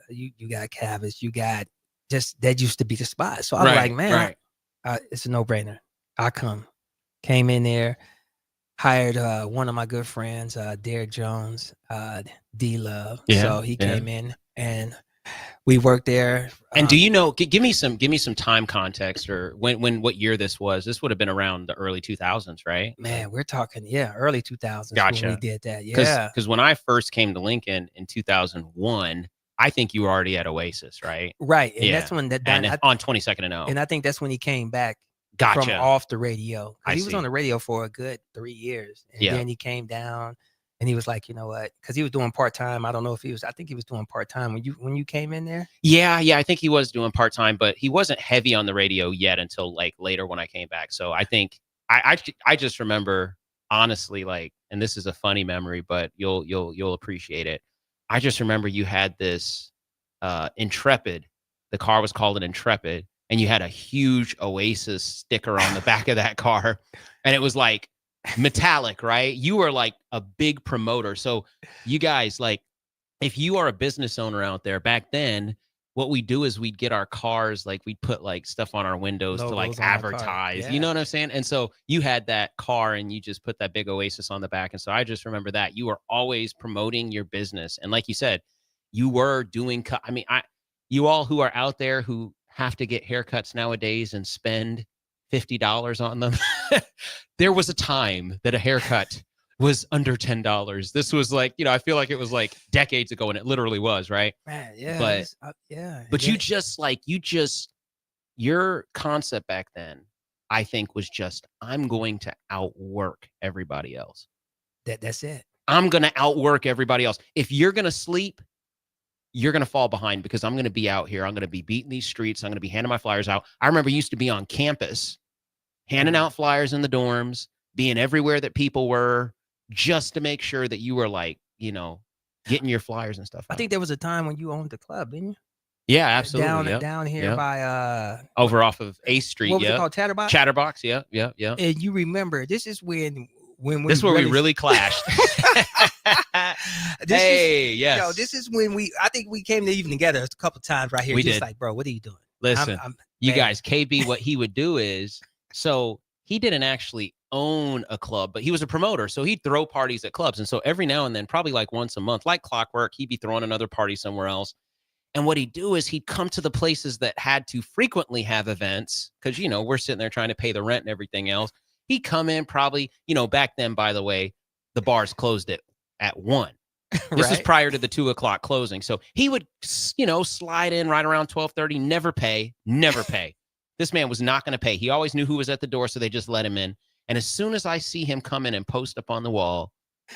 You got Cavs. You got that used to be the spot. So I was like, man, it's a no-brainer. I came in there. Hired one of my good friends, Derek Jones, D-Love. So he came in and we worked there. And do you know, give me some time context or what year this was. This would have been around the early 2000s, right? Man, we're talking, early 2000s Gotcha. when we did that. Yeah. Because when I first came to Lincoln in 2001, I think you were already at Oasis, right? Right. And that's when on 22nd and O. And I think that's when he came back. Gotcha. From off the radio. I He was see. on the radio for a good 3 years. And then he came down and he was like, you know what? Because he was doing part-time. I don't know if I think he was doing part-time when you came in there. Yeah, I think he was doing part-time, but he wasn't heavy on the radio yet until like later when I came back. So I think I just remember honestly, like, and this is a funny memory, but you'll appreciate it. I just remember you had this Intrepid. The car was called an Intrepid. And you had a huge Oasis sticker on the back of that car. And it was like metallic, right? You were like a big promoter. So you guys, like, if you are a business owner out there, back then, what we do is we'd get our cars, like we'd put like stuff on our windows to like advertise. You know what I'm saying? And so you had that car and you just put that big Oasis on the back. And so I just remember that you were always promoting your business. And like you said, you were doing, you all who are out there who have to get haircuts nowadays and spend $50 on them. There was a time that a haircut was under $10. This was like, I feel like it was like decades ago, and it literally was, right? Man, yeah. But your concept back then, I think, was just, I'm going to outwork everybody else. That's it. I'm going to outwork everybody else. If you're going to sleep, you're going to fall behind because I'm going to be out here. I'm going to be beating these streets. I'm going to be handing my flyers out. I remember I used to be on campus, handing out flyers in the dorms, being everywhere that people were, just to make sure that you were like, getting your flyers and stuff. I think there was a time when you owned the club, didn't you? Yeah, absolutely. Down here by over off of 8th Street. What was it called? Chatterbox? Chatterbox, yeah. And you remember, this is when we we really clashed. This is when I think we came to even together a couple times right here. We just did. Like, bro, what are you doing? Listen, you guys, KB, what he would do is, so he didn't actually own a club, but he was a promoter. So he'd throw parties at clubs. And so every now and then, probably like once a month, like clockwork, he'd be throwing another party somewhere else. And what he'd do is he'd come to the places that had to frequently have events because, you know, we're sitting there trying to pay the rent and everything else. He'd come in probably, you know, back then, by the way, the bars closed at 1. This is prior to the 2 o'clock closing. So he would, you know, slide in right around 12:30, never pay. This man was not going to pay. He always knew who was at the door, so they just let him in. And as soon as I see him come in and post up on the wall,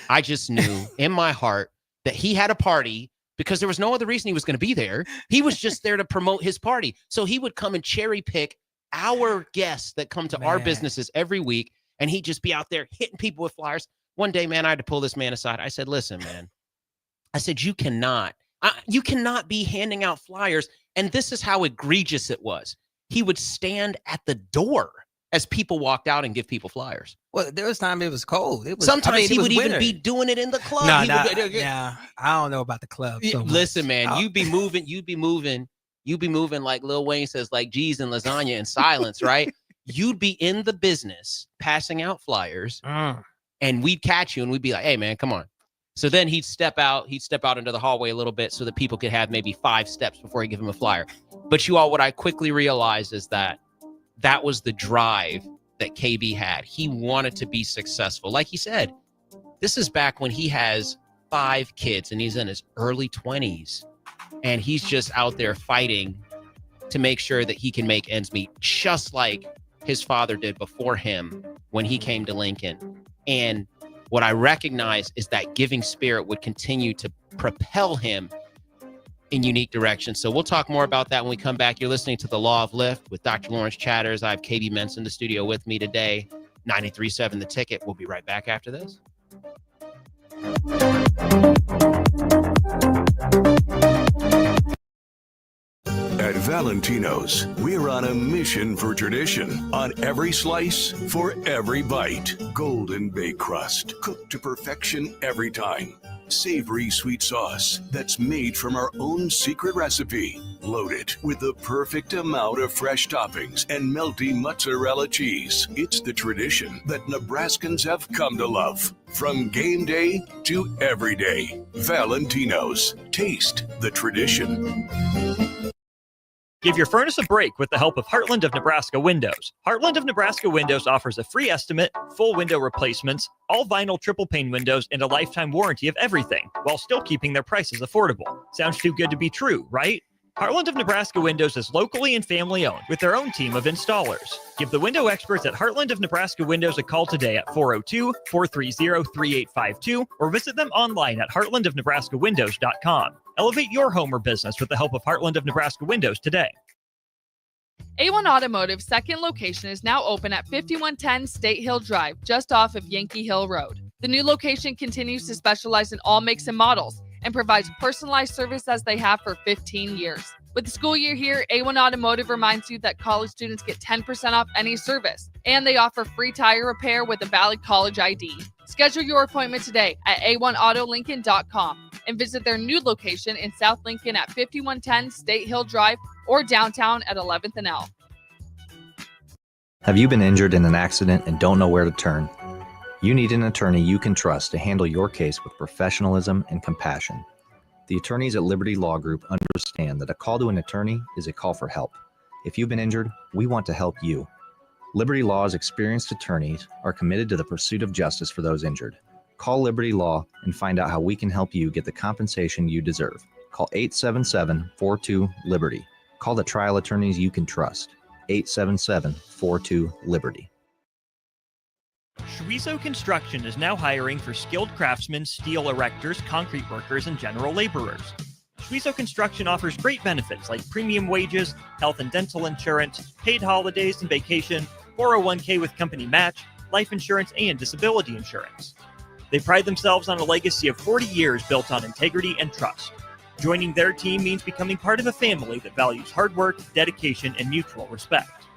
I just knew in my heart that he had a party because there was no other reason he was going to be there. He was just there to promote his party. So he would come and cherry pick our guests that come to our businesses every week, and he'd just be out there hitting people with flyers. One day, man, I had to pull this man aside. I said, listen, man, I said, you cannot be handing out flyers. And this is how egregious it was. He would stand at the door as people walked out and give people flyers. Well, there was time it was cold. Sometimes he would even be doing it in the club. I don't know about the club. So listen, man, you'd be moving like Lil Wayne says, like G's and lasagna in silence, right? You'd be in the business passing out flyers, and we'd catch you and we'd be like, hey, man, come on. So then he'd step out into the hallway a little bit so that people could have maybe 5 steps before he give him a flyer. But what I quickly realized is that was the drive that KB had. He wanted to be successful. Like he said, this is back when he has 5 kids and he's in his early 20s. And he's just out there fighting to make sure that he can make ends meet, just like his father did before him when he came to Lincoln. And what I recognize is that giving spirit would continue to propel him in unique directions. So we'll talk more about that when we come back. You're listening to The Law of Lift with Dr. Lawrence Chatters. I have KB Mentz in the studio with me today. 93.7 The Ticket. We'll be right back after this. At Valentino's, we're on a mission for tradition. On every slice, for every bite. Golden baked crust, cooked to perfection every time. Savory sweet sauce that's made from our own secret recipe. Loaded with the perfect amount of fresh toppings and melty mozzarella cheese. It's the tradition that Nebraskans have come to love. From game day to every day. Valentino's. Taste the tradition. Give your furnace a break with the help of Heartland of Nebraska Windows. Heartland of Nebraska Windows offers a free estimate, full window replacements, all vinyl triple pane windows, and a lifetime warranty of everything, while still keeping their prices affordable. Sounds too good to be true, right? Heartland of Nebraska Windows is locally and family owned with their own team of installers. Give the window experts at Heartland of Nebraska Windows a call today at 402-430-3852 or visit them online at heartlandofnebraskawindows.com. Elevate your home or business with the help of Heartland of Nebraska Windows today. A1 Automotive's second location is now open at 5110 State Hill Drive, just off of Yankee Hill Road. The new location continues to specialize in all makes and models and provides personalized service as they have for 15 years. With the school year here, A1 Automotive reminds you that college students get 10% off any service, and they offer free tire repair with a valid college ID. Schedule your appointment today at a1autolincoln.com and visit their new location in South Lincoln at 5110 State Hill Drive or downtown at 11th and L. Have you been injured in an accident and don't know where to turn? You need an attorney you can trust to handle your case with professionalism and compassion. The attorneys at Liberty Law Group understand that a call to an attorney is a call for help. If you've been injured, we want to help you. Liberty Law's experienced attorneys are committed to the pursuit of justice for those injured. Call Liberty Law and find out how we can help you get the compensation you deserve. Call 877-42-LIBERTY. Call the trial attorneys you can trust. 877-42-LIBERTY. Schweizo Construction is now hiring for skilled craftsmen, steel erectors, concrete workers, and general laborers. Schweizo Construction offers great benefits like premium wages, health and dental insurance, paid holidays and vacation, 401k with company match, life insurance, and disability insurance. They pride themselves on a legacy of 40 years built on integrity and trust. Joining their team means becoming part of a family that values hard work, dedication, and mutual respect.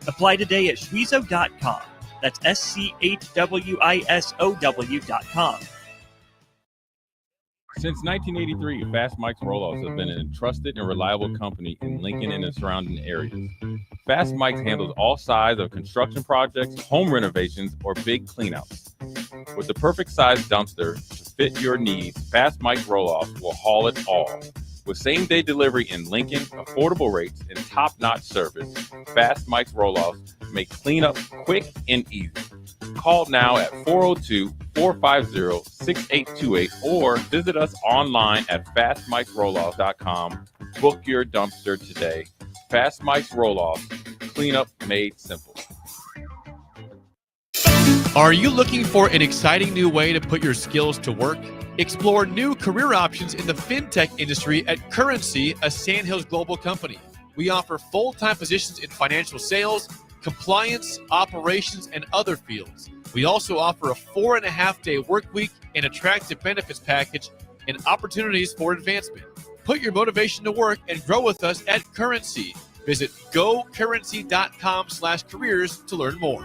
Apply today at schweizo.com. That's SCHWISOW.com. Since 1983, Fast Mike's Roll-Offs have been a trusted and reliable company in Lincoln and the surrounding areas. Fast Mike's handles all sides of construction projects, home renovations, or big cleanouts. With the perfect size dumpster to fit your needs, Fast Mike's Roll-Offs will haul it all. With same-day delivery in Lincoln, affordable rates, and top-notch service, Fast Mike's Roll-Offs make cleanup quick and easy. Call now at 402-450-6828 or visit us online at fastmikesrolloffs.com. Book your dumpster today. Fast Mike's Roll-Offs, cleanup made simple. Are you looking for an exciting new way to put your skills to work? Explore new career options in the fintech industry at Currency, a Sandhills global company. We offer full-time positions in financial sales, compliance, operations, and other fields. We also offer a 4.5-day work week, an attractive benefits package, and opportunities for advancement. Put your motivation to work and grow with us at Currency. Visit gocurrency.com/careers to learn more.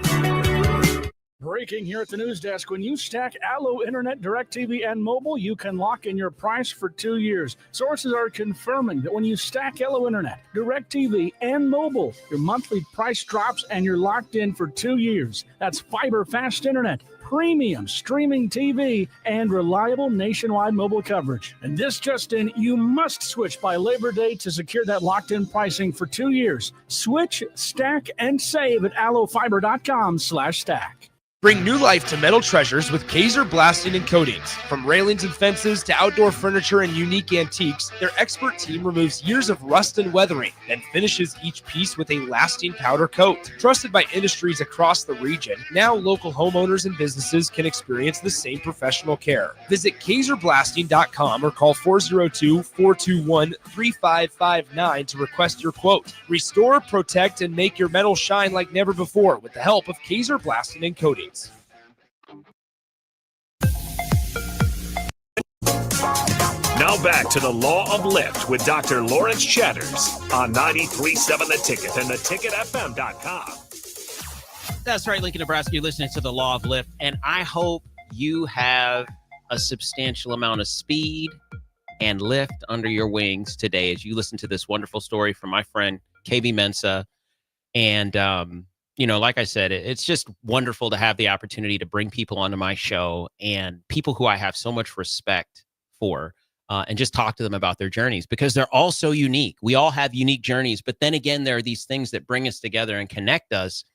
Breaking here at the news desk. When you stack Allo Internet, DirecTV, and mobile, you can lock in your price for 2 years. Sources are confirming that when you stack Allo Internet, DirecTV, and mobile, your monthly price drops and you're locked in for 2 years. That's fiber fast internet, premium streaming TV, and reliable nationwide mobile coverage. And this just in, you must switch by Labor Day to secure that locked-in pricing for 2 years. Switch, stack, and save at allofiber.com/stack. Bring new life to metal treasures with Kaiser Blasting and Coatings. From railings and fences to outdoor furniture and unique antiques, their expert team removes years of rust and weathering, then finishes each piece with a lasting powder coat. Trusted by industries across the region, now local homeowners and businesses can experience the same professional care. Visit KaiserBlasting.com or call 402-421-3559 to request your quote. Restore, protect, and make your metal shine like never before with the help of Kaiser Blasting and Coatings. Now back to the Law of Lift with Dr. Lawrence Chatters on 93.7 The Ticket and theticketfm.com. That's right, Lincoln, Nebraska. You're listening to the Law of Lift, and I hope you have a substantial amount of speed and lift under your wings today as you listen to this wonderful story from my friend KB Mensah. And like I said, it's just wonderful to have the opportunity to bring people onto my show and people who I have so much respect for, and just talk to them about their journeys because they're all so unique. We all have unique journeys, but then again, there are these things that bring us together and connect us.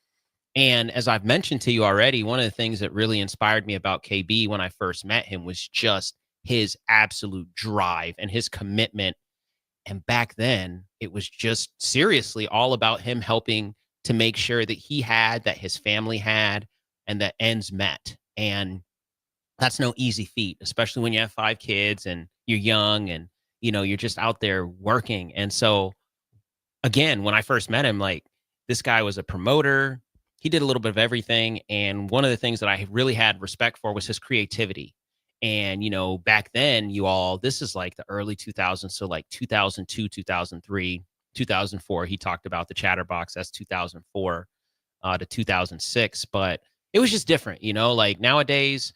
And as I've mentioned to you already, one of the things that really inspired me about KB when I first met him was just his absolute drive and his commitment. And back then, it was just seriously all about him helping to make sure that he had, that his family had, and that ends met. And that's no easy feat, especially when you have 5 kids and you're young and, you're just out there working. And so, again, when I first met him, this guy was a promoter. He did a little bit of everything. And one of the things that I really had respect for was his creativity. And, back then, this is like the early 2000s. So 2002, 2003, 2004, he talked about the Chatterbox. That's 2004 to 2006. But it was just different, nowadays,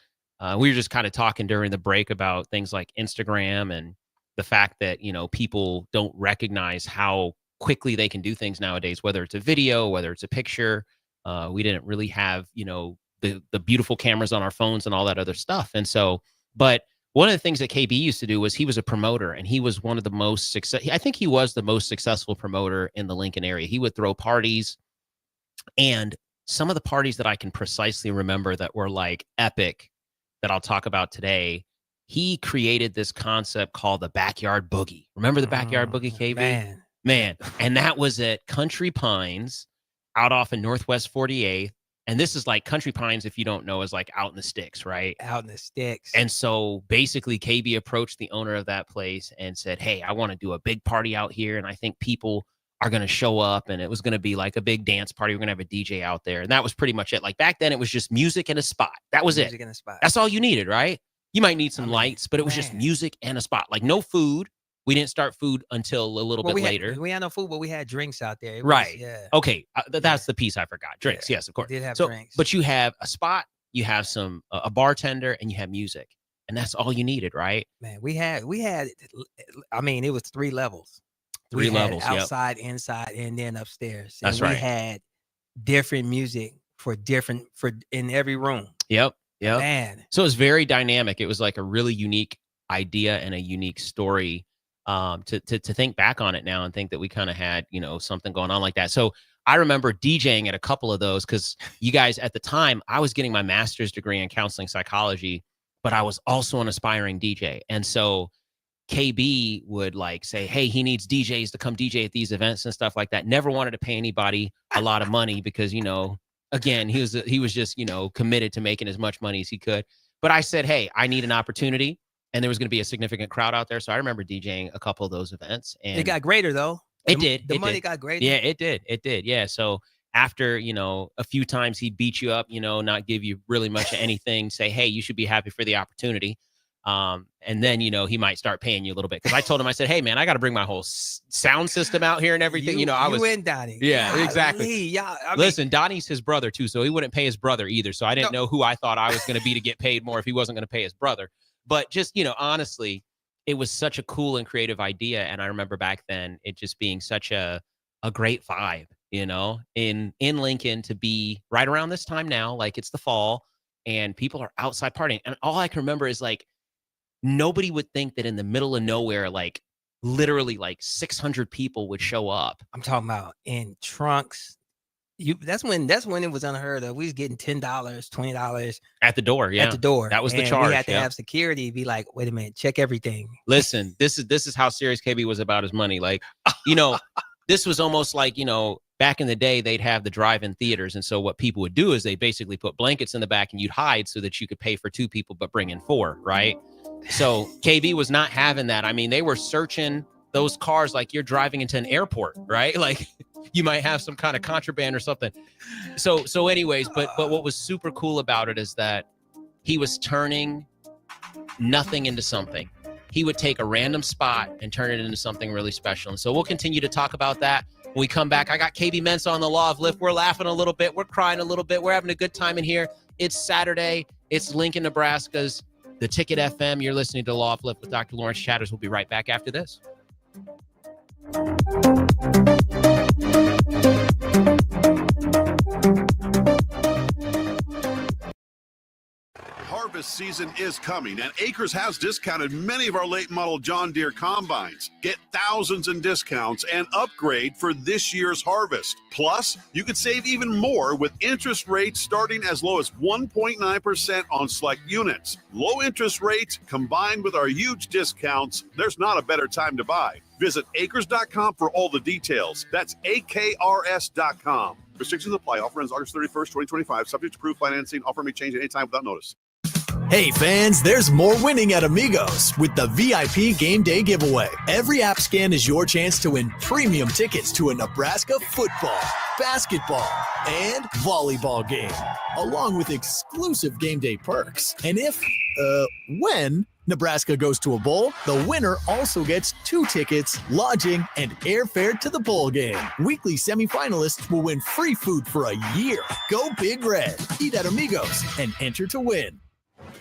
we were just kind of talking during the break about things like Instagram and the fact that, people don't recognize how quickly they can do things nowadays, whether it's a video, whether it's a picture. We didn't really have, the beautiful cameras on our phones and all that other stuff. And so, but one of the things that KB used to do was he was a promoter, and he was one of the most I think he was the most successful promoter in the Lincoln area. He would throw parties, and some of the parties that I can precisely remember that were epic that I'll talk about today, he created this concept called the Backyard Boogie. Remember the Backyard Boogie, KB? Man. And that was at Country Pines out off in Northwest 48th. And this is Country Pines, if you don't know, is out in the sticks, right? Out in the sticks. And so basically KB approached the owner of that place and said, hey, I want to do a big party out here. And I think people are going to show up, and it was going to be a big dance party. We're going to have a DJ out there. And that was pretty much it. Back then it was just music and a spot. That was music and a spot. That's all you needed, right? You might need some lights, but it was just music and a spot. No food. We didn't start food until a little bit later. We had no food, but we had drinks out there. Right. Okay. That's the piece I forgot. Drinks. Yes, of course. We did have drinks. But you have a spot, you have a bartender, and you have music. And that's all you needed, right? Man, we had, it was 3 levels. 3 levels, outside, inside, and then upstairs. That's right. We had different music for in every room. Yep. Man. So it was very dynamic. It was a really unique idea and a unique story. to think back on it now and think that we kind of had, something going on like that. So I remember DJing at a couple of those because you guys at the time, I was getting my master's degree in counseling psychology, but I was also an aspiring DJ. And so KB would say, hey, he needs DJs to come DJ at these events and stuff like that. Never wanted to pay anybody a lot of money because, again, he was just, committed to making as much money as he could. But I said, hey, I need an opportunity. And there was going to be a significant crowd out there. So I remember DJing a couple of those events. And it got greater, though. It did. The money got greater. Yeah, it did. It did. Yeah. So after, a few times he'd beat you up, not give you really much of anything, say, hey, you should be happy for the opportunity. And then, he might start paying you a little bit. Cause I told him, I said, hey man, I got to bring my whole sound system out here and everything. I was in Donnie. Yeah, exactly. Yeah. Listen, Donnie's his brother too. So he wouldn't pay his brother either. So I didn't know who I thought I was going to be to get paid more if he wasn't going to pay his brother. But just, honestly, it was such a cool and creative idea. And I remember back then it just being such a great vibe, in Lincoln to be right around this time now, it's the fall and people are outside partying. And all I can remember is nobody would think that in the middle of nowhere, literally 600 people would show up. I'm talking about in trunks. That's when it was unheard of. We was getting $10, $20 at the door. Yeah, at the door. That was the and charge. We had to have security be like, wait a minute, check everything. Listen, this is how serious KB was about his money. This was almost back in the day, they'd have the drive-in theaters. And so what people would do is they basically put blankets in the back and you'd hide so that you could pay for 2 people, but bring in 4, right? So KB was not having that. I mean, they were searching those cars like you're driving into an airport, right? You might have some kind of contraband or something. So anyways, but what was super cool about it is that he was turning nothing into something. He would take a random spot and turn it into something really special. And so we'll continue to talk about that when we come back. I got KB Mensah on the Law of Lift. We're laughing a little bit. We're crying a little bit. We're having a good time in here. It's Saturday. It's Lincoln, Nebraska's The Ticket FM. You're listening to Law of Lift with Dr. Lawrence Chatters. We'll be right back after this. Harvest season is coming, and Acres has discounted many of our late model John Deere combines. Get thousands in discounts and upgrade for this year's harvest. Plus, you could save even more with interest rates starting as low as 1.9% on select units. Low interest rates combined with our huge discounts, there's not a better time to buy. Visit acres.com for all the details. That's AKRS.com. Restrictions apply. Offer ends August 31st, 2025. Subject to approved financing. Offer may change at any time without notice. Hey fans, there's more winning at Amigos with the VIP Game Day giveaway. Every app scan is your chance to win premium tickets to a Nebraska football, basketball, and volleyball game, along with exclusive game day perks. And when Nebraska goes to a bowl, the winner also gets 2 tickets, lodging, and airfare to the bowl game. Weekly semifinalists will win free food for a year. Go Big Red. Eat at Amigos and enter to win.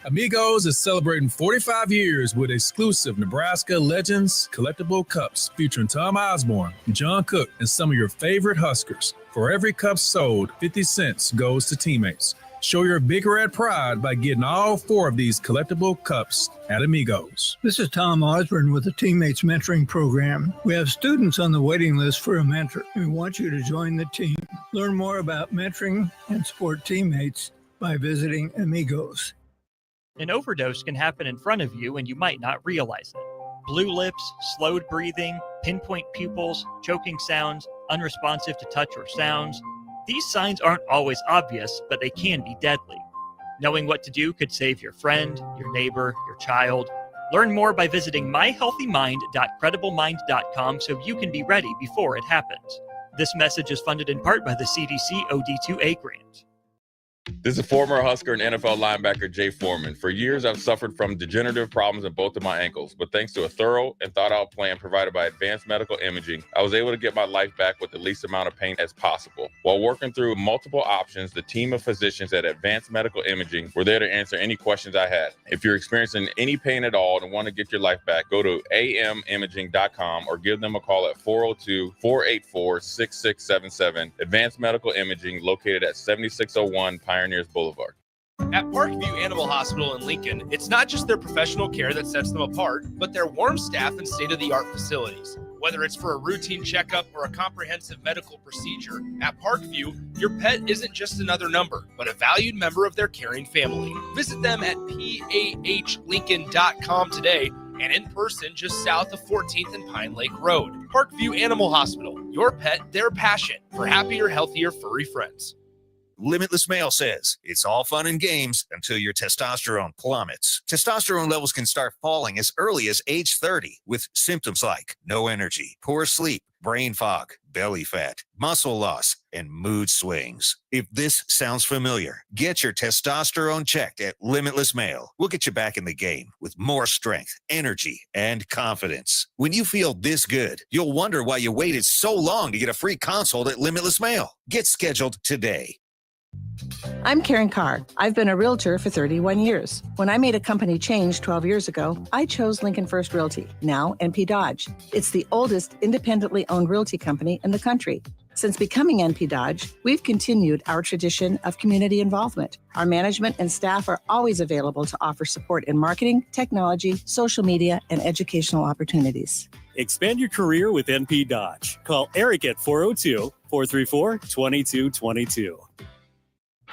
Amigos is celebrating 45 years with exclusive Nebraska Legends collectible cups featuring Tom Osborne, John Cook, and some of your favorite Huskers. For every cup sold, 50 cents goes to teammates. Show your Big Red pride by getting all 4 of these collectible cups at Amigos. This is Tom Osborne with the Teammates Mentoring Program. We have students on the waiting list for a mentor. We want you to join the team. Learn more about mentoring and support teammates by visiting Amigos. An overdose can happen in front of you and you might not realize it. Blue lips, slowed breathing, pinpoint pupils, choking sounds, unresponsive to touch or sounds. These signs aren't always obvious, but they can be deadly. Knowing what to do could save your friend, your neighbor, your child. Learn more by visiting myhealthymind.crediblemmind.com so you can be ready before it happens. This message is funded in part by the CDC OD2A grant. This is former Husker and NFL linebacker Jay Foreman. For years, I've suffered from degenerative problems in both of my ankles, but thanks to a thorough and thought-out plan provided by Advanced Medical Imaging, I was able to get my life back with the least amount of pain as possible. While working through multiple options, the team of physicians at Advanced Medical Imaging were there to answer any questions I had. If you're experiencing any pain at all and want to get your life back, go to amimaging.com or give them a call at 402-484-6677. Advanced Medical Imaging, located at 7601 Pioneers Boulevard. At Parkview Animal Hospital in Lincoln, it's not just their professional care that sets them apart, but their warm staff and state-of-the-art facilities. Whether it's for a routine checkup or a comprehensive medical procedure, at Parkview, your pet isn't just another number, but a valued member of their caring family. Visit them at pahlincoln.com today and in person just south of 14th and Pine Lake Road. Parkview Animal Hospital, your pet, their passion for happier, healthier, furry friends. Limitless Male says it's all fun and games until your testosterone plummets. Testosterone levels can start falling as early as age 30 with symptoms like no energy, poor sleep, brain fog, belly fat, muscle loss, and mood swings. If this sounds familiar, get your testosterone checked at Limitless Male. We'll get you back in the game with more strength, energy, and confidence. When you feel this good, you'll wonder why you waited so long to get a free consult at Limitless Male. Get scheduled today. I'm Karen Carr. I've been a realtor for 31 years. When I made a company change 12 years ago, I chose Lincoln First Realty, now NP Dodge. It's the oldest independently owned realty company in the country. Since becoming NP Dodge, we've continued our tradition of community involvement. Our management and staff are always available to offer support in marketing, technology, social media, and educational opportunities. Expand your career with NP Dodge. Call Eric at 402-434-2222.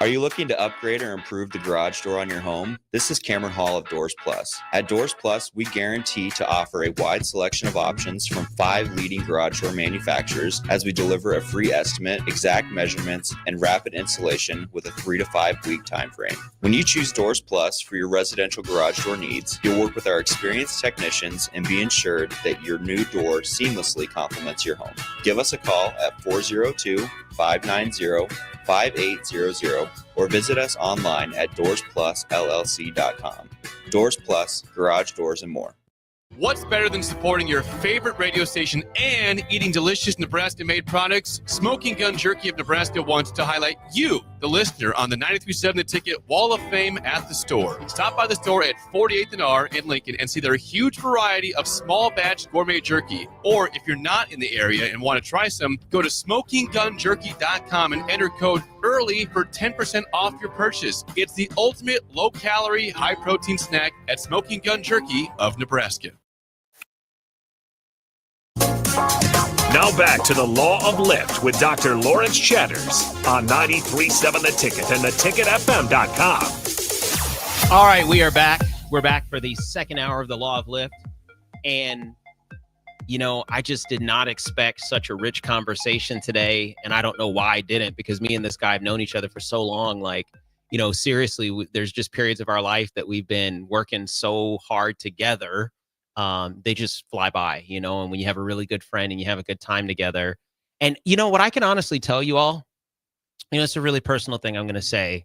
Are you looking to upgrade or improve the garage door on your home? This is Cameron Hall of Doors Plus. At Doors Plus, we guarantee to offer a wide selection of options from 5 leading garage door manufacturers as we deliver a free estimate, exact measurements, and rapid installation with a 3 to 5 week time frame. When you choose Doors Plus for your residential garage door needs, you'll work with our experienced technicians and be ensured that your new door seamlessly complements your home. Give us a call at 402-590-5800 or visit us online at DoorsPlusLLC.com. Doors Plus, garage doors, and more. What's better than supporting your favorite radio station and eating delicious Nebraska-made products? Smoking Gun Jerky of Nebraska wants to highlight you, the listener, on the 93.7 The Ticket Wall of Fame at the store. Stop by the store at 48th and R in Lincoln and see their huge variety of small batch gourmet jerky. Or if you're not in the area and want to try some, go to SmokingGunJerky.com and enter code EARLY for 10% off your purchase. It's the ultimate low-calorie, high-protein snack at Smoking Gun Jerky of Nebraska. Now back to the Law of Lift with Dr. Lawrence Chatters on 93.7 The Ticket and theticketfm.com. All right, we are back. We're back for the second hour of the Law of Lift. And, you know, I just did not expect such a rich conversation today. And I don't know why I didn't, because me and this guy have known each other for so long. Like, you know, seriously, there's just periods of our life that we've been working so hard together. They just fly by, you know, and when you have a really good friend and you have a good time together. And, you know, what I can honestly tell you all, you know, it's a really personal thing I'm going to say.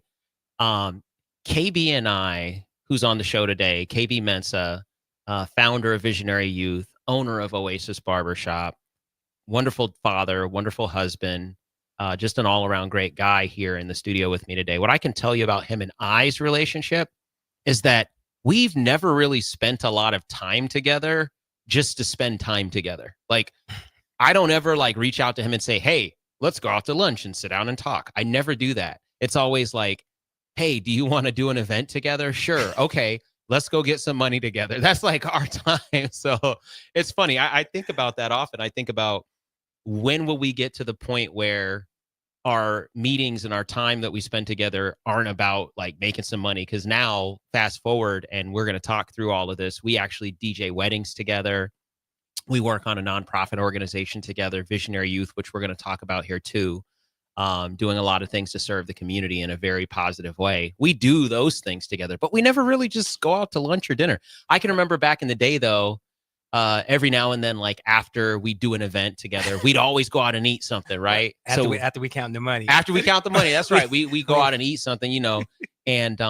KB and I, who's on the show today, KB Mensah, founder of Visionary Youth, owner of Oasis Barbershop, wonderful father, wonderful husband, just an all-around great guy here in the studio with me today. What I can tell you about him and I's relationship is that we've never really spent a lot of time together just to spend time together. Like, I don't ever like reach out to him and say, hey, let's go out to lunch and sit down and talk. I never do that. It's always like, hey, do you want to do an event together? Sure. Okay. Let's go get some money together. That's like our time. So it's funny. I think about that often. I think about, when will we get to the point where our meetings and our time that we spend together aren't about like making some money? Because now, fast forward, and we're going to talk through all of this. We actually DJ weddings together. We work on a nonprofit organization together, Visionary Youth, which we're going to talk about here too. Doing a lot of things to serve the community in a very positive way. We do those things together, but we never really just go out to lunch or dinner. I can remember back in the day, though, every now and then, like after we do an event together, we'd always go out and eat something, right? After we count the money. After we count the money, that's right. We go out and eat something, you know, and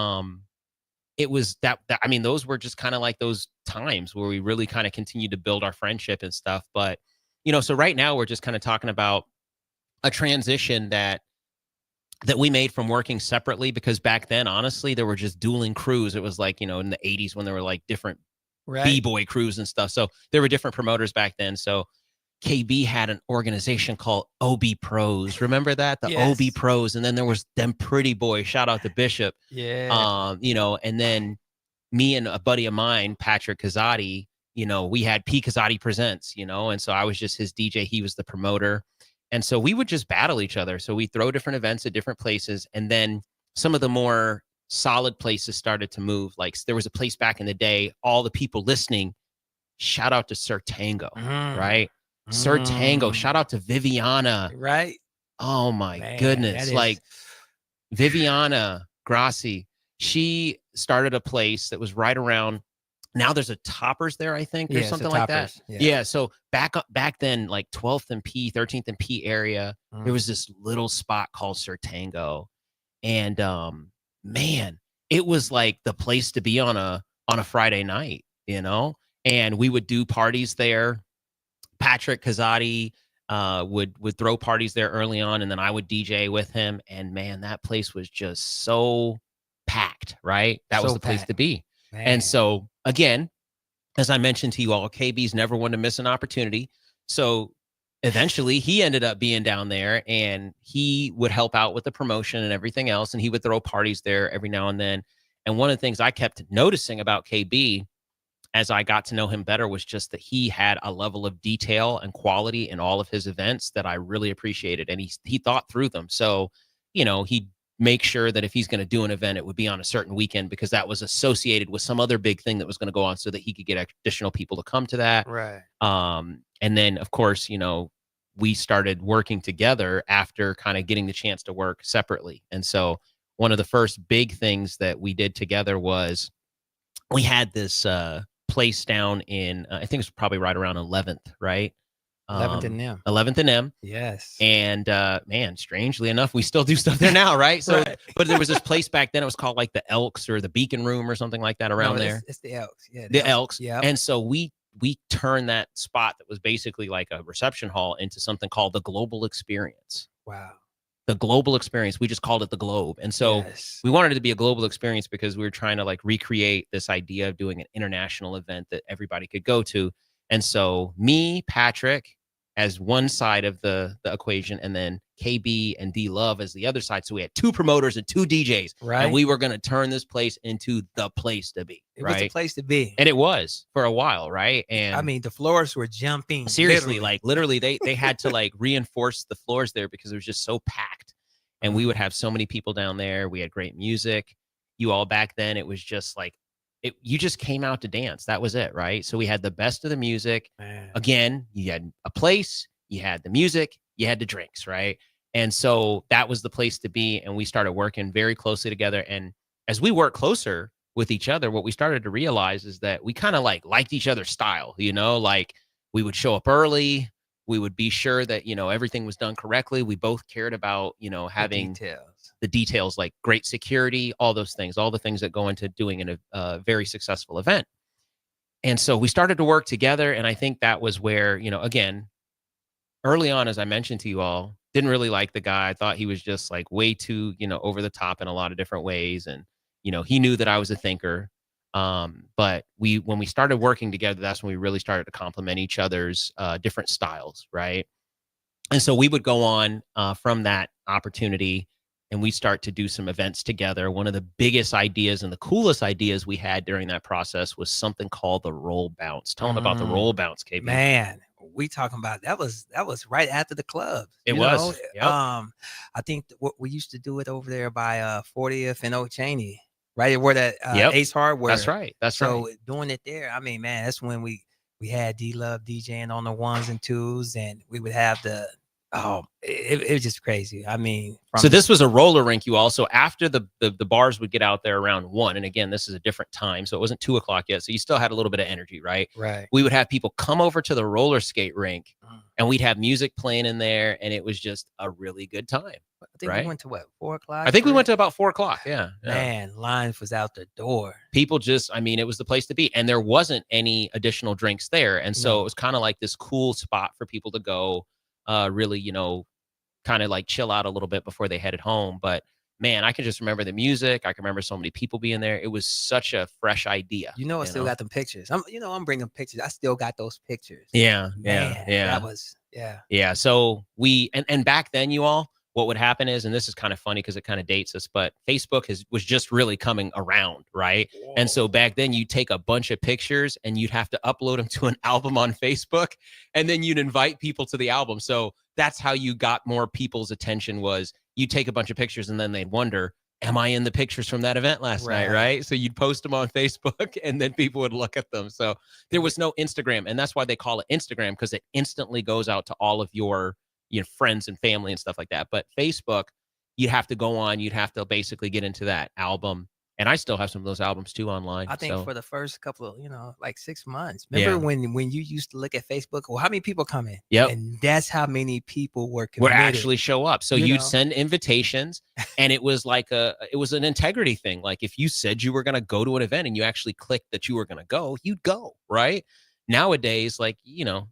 it was that I mean, those were just kind of like those times where we really kind of continued to build our friendship and stuff. But, you know, so right now we're just kind of talking about a transition that we made from working separately, because back then, honestly, there were just dueling crews. It was like, you know, in the 80s when there were like different B-boy crews and stuff. So there were different promoters back then. So KB had an organization called OB Pros. Remember that? The Yes. OB Pros. And then there was them Pretty Boys. Shout out to Bishop. Yeah. And then me and a buddy of mine, Patrick Kazadi, we had P Kazadi Presents, and so I was just his DJ. He was the promoter. And so we would just battle each other. So we throw different events at different places. And then some of the more solid places started to move. Like there was a place back in the day, all the people listening, shout out to Sir Tango, right? Sir Tango, shout out to Viviana. Right. Oh my Man, goodness. that is- Like Viviana Grassi, she started a place that was right around, now there's a Toppers there, I think, or Yeah, it's a something like that. Toppers, yeah. Yeah. So back then, like 12th and P, 13th and P area, there was this little spot called Sir Tango. And man, it was like the place to be on a Friday night, and we would do parties there. Patrick Kazadi would throw parties there early on, and then I would DJ with him. And man, that place was just so packed, right? That was So the place packed. to be. Man. And so again, as I mentioned to you all, KB's never one to miss an opportunity. So eventually he ended up being down there, and he would help out with the promotion and everything else. And he would throw parties there every now and then. And one of the things I kept noticing about KB as I got to know him better was just that he had a level of detail and quality in all of his events that I really appreciated. And he thought through them. So, he'd make sure that if he's going to do an event, it would be on a certain weekend because that was associated with some other big thing that was going to go on so that he could get additional people to come to that. Right. And then, of course, we started working together after kind of getting the chance to work separately. And so one of the first big things that we did together was we had this place down in, I think it's probably right around 11th, right? 11th and M. 11th and M. Yes. And man, strangely enough, we still do stuff there now, right? So, Right. but there was this place back then, it was called like the Elks or the Beacon Room or something like that around No, there. It's the Elks. Yeah. The Elks. Yeah. And so we turned that spot that was basically like a reception hall into something called the Global Experience. Wow. The Global Experience. We just called it the Globe. And so we wanted it to be a global experience because we were trying to like recreate this idea of doing an international event that everybody could go to. And so me, Patrick, as one side of the equation, and then KB and D Love as the other side. So we had two promoters and two DJs. Right. And we were going to turn this place into the place to be. It right? was the place to be. And it was for a while, right? And I mean, the floors were jumping. seriously, like literally they had to like reinforce the floors there because it was just so packed. And we would have so many people down there. We had great music. You all back then, it was just like you just came out to dance. That was it, right? So we had the best of the music. Man. Again, you had a place, you had the music, you had the drinks, right? And so that was the place to be. And we started working very closely together. And as we worked closer with each other, what we started to realize is that we kind of liked each other's style, like we would show up early. We would be sure that, everything was done correctly. We both cared about, having the details like great security, all those things, all the things that go into doing a very successful event. And so we started to work together. And I think that was where, again, early on, as I mentioned to you all, didn't really like the guy. I thought he was just like way too, over the top in a lot of different ways. And, he knew that I was a thinker. But when we started working together, that's when we really started to complement each other's different styles, right? And so we would go on from that opportunity, and we start to do some events together. One of the biggest ideas and the coolest ideas we had during that process was something called the Roll Bounce. Tell them about the Roll Bounce, KB. Man, we talking about that was right after the club. It you was. know? Yep. I think what we used to do it over there by 40th and Old Cheney, right where that Yep. Ace Hardware. That's right. That's right. So doing it there, I mean, man, that's when we had D Love DJing on the ones and twos, and we would have it was just crazy. I mean, So this was a roller rink. You also, after the bars would get out there around 1, and again, this is a different time, so it wasn't 2:00 yet. So you still had a little bit of energy, right? Right. We would have people come over to the roller skate rink, and we'd have music playing in there, and it was just a really good time. I think right? we went to what, 4:00? I think we went to about 4:00. Yeah. Man, lines was out the door. People just, it was the place to be, and there wasn't any additional drinks there, and so it was kind of like this cool spot for people to go, really, kind of like chill out a little bit before they headed home. But man, I can just remember the music. I can remember so many people being there. It was such a fresh idea. I still got them pictures. I'm bringing pictures. I still got those pictures. Yeah, Man, yeah. That was Yeah. Yeah. So we and back then, you all, what would happen is, and this is kind of funny because it kind of dates us, but Facebook was just really coming around, right? And so back then you'd take a bunch of pictures and you'd have to upload them to an album on Facebook, and then you'd invite people to the album. So that's how you got more people's attention, was you take a bunch of pictures and then they'd wonder, am I in the pictures from that event last night, right? So you'd post them on Facebook and then people would look at them. So there was no Instagram, and that's why they call it Instagram, because it instantly goes out to all of your friends and family and stuff like that. But Facebook, you'd have to go on, you'd have to basically get into that album. And I still have some of those albums too online. I think so. for the first couple of, like 6 months. Remember when you used to look at Facebook? Well, how many people come in? Yep. And that's how many people were would committed. actually show up. So you'd send invitations, and it was like it was an integrity thing. Like if you said you were going to go to an event and you actually clicked that you were going to go, you'd go, right? Nowadays, like,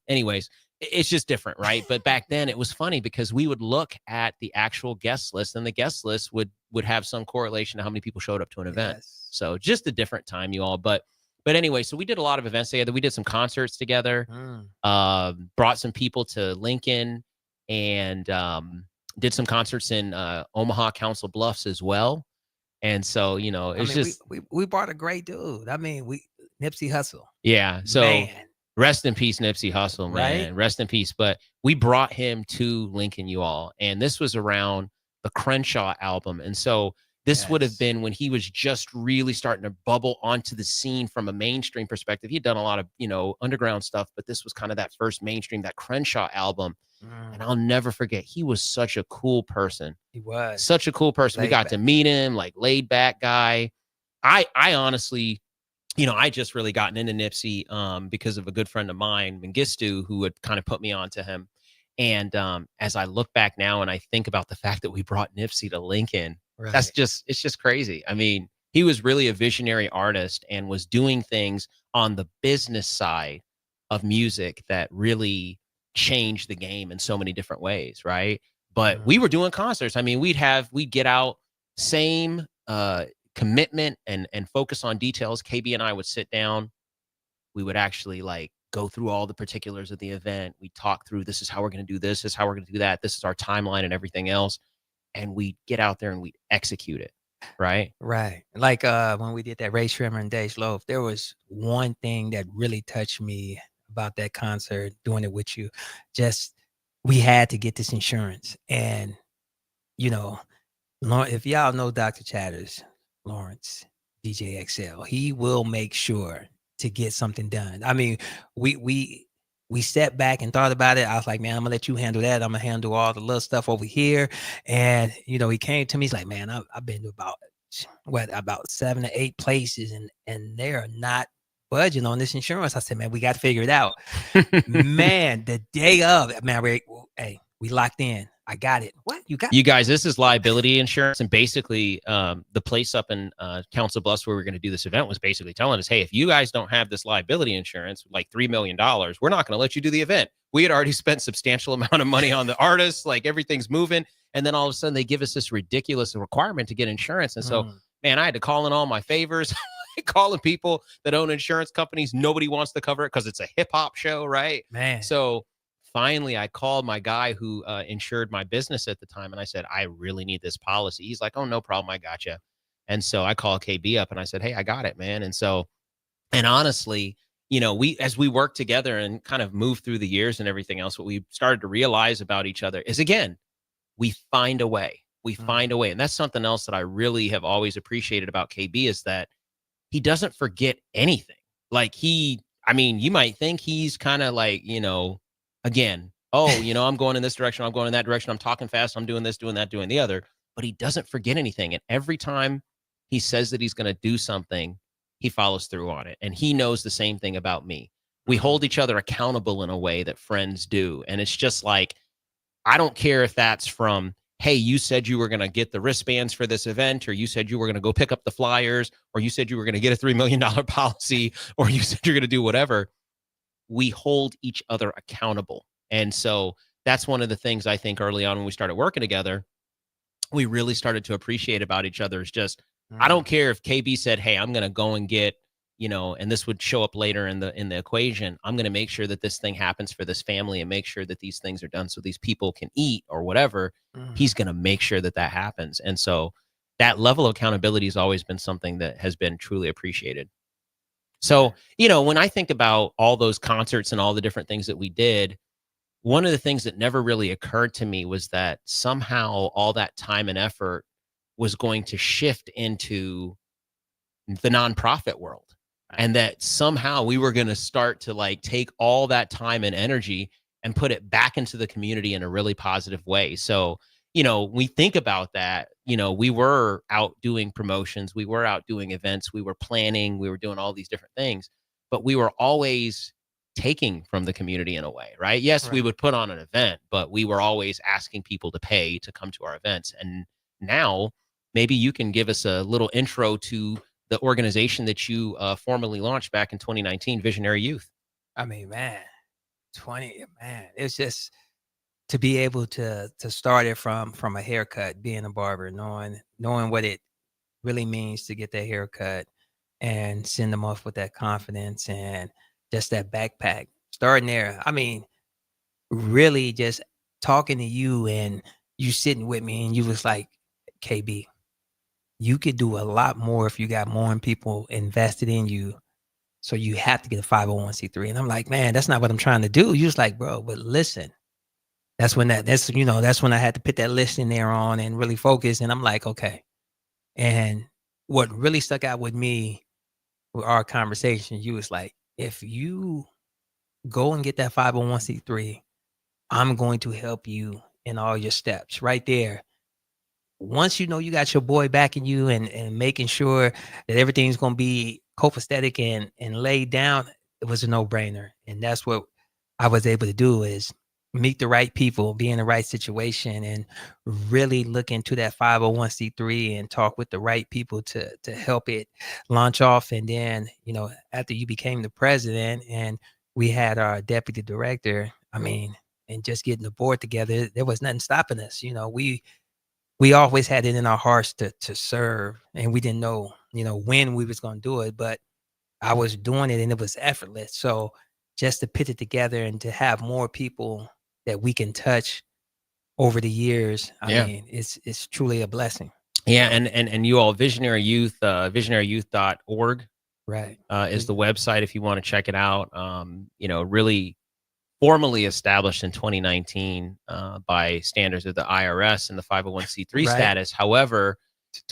anyways, it's just different, right? But back then it was funny because we would look at the actual guest list, and the guest list would have some correlation to how many people showed up to an event. So just a different time, you all. But anyway, so we did a lot of events together. We did some concerts together, brought some people to Lincoln, and did some concerts in Omaha, Council Bluffs as well. And so, it's just we brought a great dude. I mean, Nipsey Hussle. Yeah. So Man. Rest in peace, Nipsey Hussle, man. Right? Rest in peace. But we brought him to Lincoln, you all. And this was around the Crenshaw album. And so this would have been when he was just really starting to bubble onto the scene from a mainstream perspective. He'd done a lot of, underground stuff, but this was kind of that first mainstream, that Crenshaw album. And I'll never forget, he was such a cool person. He was. Such a cool person. We got to meet him, like laid back guy. I honestly... I just really gotten into Nipsey because of a good friend of mine, Mengistu, who had kind of put me onto him. And as I look back now and I think about the fact that we brought Nipsey to Lincoln, it's just crazy. I mean, he was really a visionary artist and was doing things on the business side of music that really changed the game in so many different ways, right? But we were doing concerts. I mean, we'd get out, same commitment and focus on details. KB and I would sit down. We would actually go through all the particulars of the event. We talk through, this is how we're going to do this is how we're going to do that. This is our timeline and everything else. And we get out there and we execute it. Right. Right. Like when we did that Ray Shrimmer and Dej Loaf, there was one thing that really touched me about that concert, doing it with you. Just, we had to get this insurance. And, if y'all know Dr. Chatters, Lawrence, DJ XL, he will make sure to get something done. I mean, we sat back and thought about it. I was like, man, I'm gonna let you handle that. I'm gonna handle all the little stuff over here. And he came to me. He's like, man, I've been to about 7 or 8 places, and they're not budging on this insurance. I said, man, we got to figure it out. Man, the day of, man, we locked in. I got it. What? You guys, this is liability insurance. And basically, the place up in Council Bluffs where we're going to do this event was basically telling us, hey, if you guys don't have this liability insurance, like $3 million, we're not going to let you do the event. We had already spent substantial amount of money on the artists, like everything's moving. And then all of a sudden they give us this ridiculous requirement to get insurance. And so, man, I had to call in all my favors, calling people that own insurance companies. Nobody wants to cover it because it's a hip hop show, right? Man. So finally, I called my guy who insured my business at the time, and I said, I really need this policy. He's like, oh, no problem. I got you. And so I called KB up and I said, hey, I got it, man. And so, and honestly, as we work together and kind of move through the years and everything else, what we started to realize about each other is, again, we find a way. We find a way. And that's something else that I really have always appreciated about KB, is that he doesn't forget anything. Like you might think he's kind of like, again, I'm going in this direction, I'm going in that direction, I'm talking fast, I'm doing this, doing that, doing the other, but he doesn't forget anything. And every time he says that he's going to do something, he follows through on it. And he knows the same thing about me. We hold each other accountable in a way that friends do. And it's just like, I don't care if that's from, hey, you said you were going to get the wristbands for this event, or you said you were going to go pick up the flyers, or you said you were going to get a $3 million policy, or you said you're going to do whatever. We hold each other accountable. And so that's one of the things I think early on when we started working together, we really started to appreciate about each other, is just, I don't care if KB said, hey, I'm going to go and get and this would show up later in the equation. I'm going to make sure that this thing happens for this family and make sure that these things are done so these people can eat or whatever. He's going to make sure that happens. And so that level of accountability has always been something that has been truly appreciated. So, when I think about all those concerts and all the different things that we did, one of the things that never really occurred to me was that somehow all that time and effort was going to shift into the nonprofit world. And that somehow we were going to start to like take all that time and energy and put it back into the community in a really positive way. So, we think about that, we were out doing promotions, we were out doing events, we were planning, we were doing all these different things, but we were always taking from the community in a way, right? Yes, we would put on an event, but we were always asking people to pay to come to our events. And now maybe you can give us a little intro to the organization that you formally launched back in 2019, Visionary Youth. I mean, it's just to be able to start it from a haircut, being a barber, knowing what it really means to get that haircut and send them off with that confidence and just that backpack. Starting there, I mean, really just talking to you and you sitting with me and you was like, KB, you could do a lot more if you got more people invested in you. So you have to get a 501c3. And I'm like, man, that's not what I'm trying to do. You was like, bro, but listen. That's when I had to put that listening there on and really focus. And I'm like, okay. And what really stuck out with me with our conversation, you was like, if you go and get that 501c3, I'm going to help you in all your steps right there. Once you got your boy backing you and making sure that everything's going to be copacetic and laid down, it was a no-brainer. And that's what I was able to do, is meet the right people, be in the right situation, and really look into that 501c3 and talk with the right people to help it launch off. And then, after you became the president and we had our deputy director, and just getting the board together, there was nothing stopping us. We always had it in our hearts to serve, and we didn't know, when we was going to do it, but I was doing it and it was effortless. So just to put it together and to have more people that we can touch over the years, I mean, it's truly a blessing. Yeah. And you all, Visionary Youth, visionaryyouth.org, right, is the website if you want to check it out. Really formally established in 2019 by standards of the IRS and the 501c3 status. However,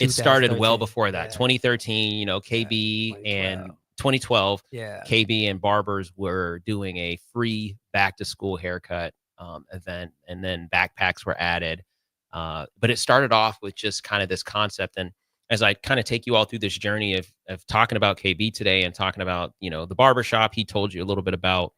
it started well before that. 2013, KB and 2012, KB and barbers were doing a free back to school haircut event, and then backpacks were added. But it started off with just kind of this concept. And as I kind of take you all through this journey of talking about KB today and talking about, the barbershop, he told you a little bit about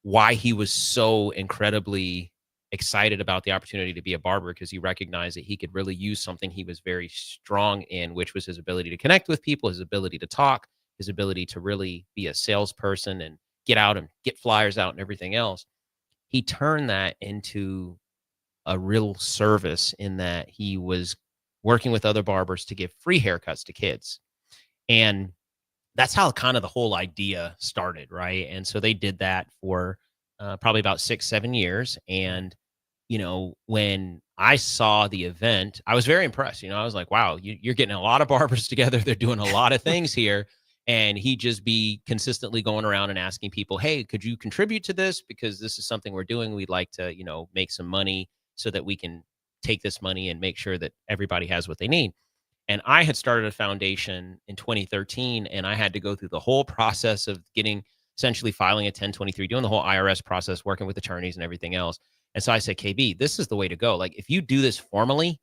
why he was so incredibly excited about the opportunity to be a barber, because he recognized that he could really use something he was very strong in, which was his ability to connect with people, his ability to talk, his ability to really be a salesperson and get out and get flyers out and everything else. He turned that into a real service in that he was working with other barbers to give free haircuts to kids. And that's how kind of the whole idea started, right? And so they did that for probably about 6-7 years. And, when I saw the event, I was very impressed. I was like, wow, you're getting a lot of barbers together. They're doing a lot of things here. And he'd just be consistently going around and asking people, hey, could you contribute to this? Because this is something we're doing. We'd like to, make some money so that we can take this money and make sure that everybody has what they need. And I had started a foundation in 2013, and I had to go through the whole process of essentially filing a 1023, doing the whole IRS process, working with attorneys and everything else. And so I said, KB, this is the way to go. Like, if you do this formally,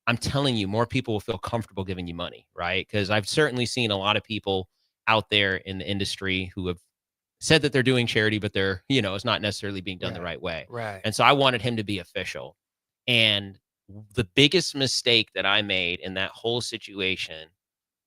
I'm telling you, more people will feel comfortable giving you money, right? Because I've certainly seen a lot of people out there in the industry who have said that they're doing charity, but they're, it's not necessarily being done the right way. Right. And so I wanted him to be official. And the biggest mistake that I made in that whole situation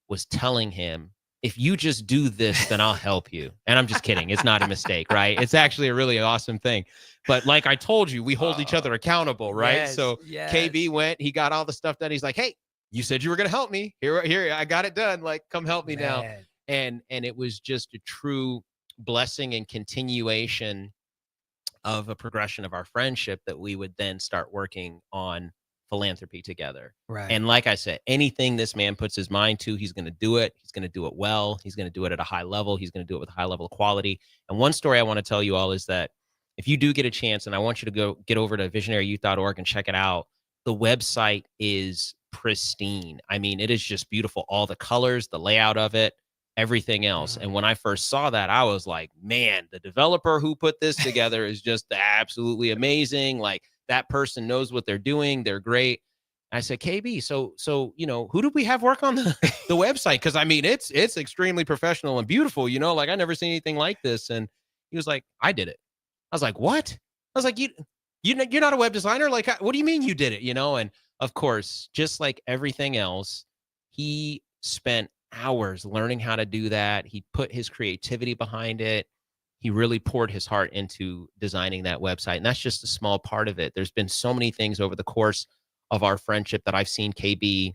was telling him, if you just do this, then I'll help you. And I'm just kidding. It's not a mistake, right? It's actually a really awesome thing. But like I told you, we hold each other accountable, right? Yes, so yes. KB went, he got all the stuff done. He's like, hey, you said you were going to help me. Here, I got it done. Like, come help me now. And it was just a true blessing and continuation of a progression of our friendship that we would then start working on philanthropy together. Right. And like I said, anything this man puts his mind to, he's going to do it. He's going to do it well. He's going to do it at a high level. He's going to do it with a high level of quality. And one story I want to tell you all is that if you do get a chance, and I want you to get over to visionaryyouth.org and check it out, the website is pristine. I mean, it is just beautiful. All the colors, the layout of it, everything else. And when I first saw that, I was like, man, the developer who put this together is just absolutely amazing. Like, that person knows what they're doing. They're great. I said, KB, so who do we have work on the website? Because I mean, it's extremely professional and beautiful. Like, I never seen anything like this. And he was like, I did it. I was like, what? I was like, you're not a web designer. Like, what do you mean you did it? And of course, just like everything else, he spent hours learning how to do that. He put his creativity behind it. He really poured his heart into designing that website. And that's just a small part of it. There's been so many things over the course of our friendship that I've seen KB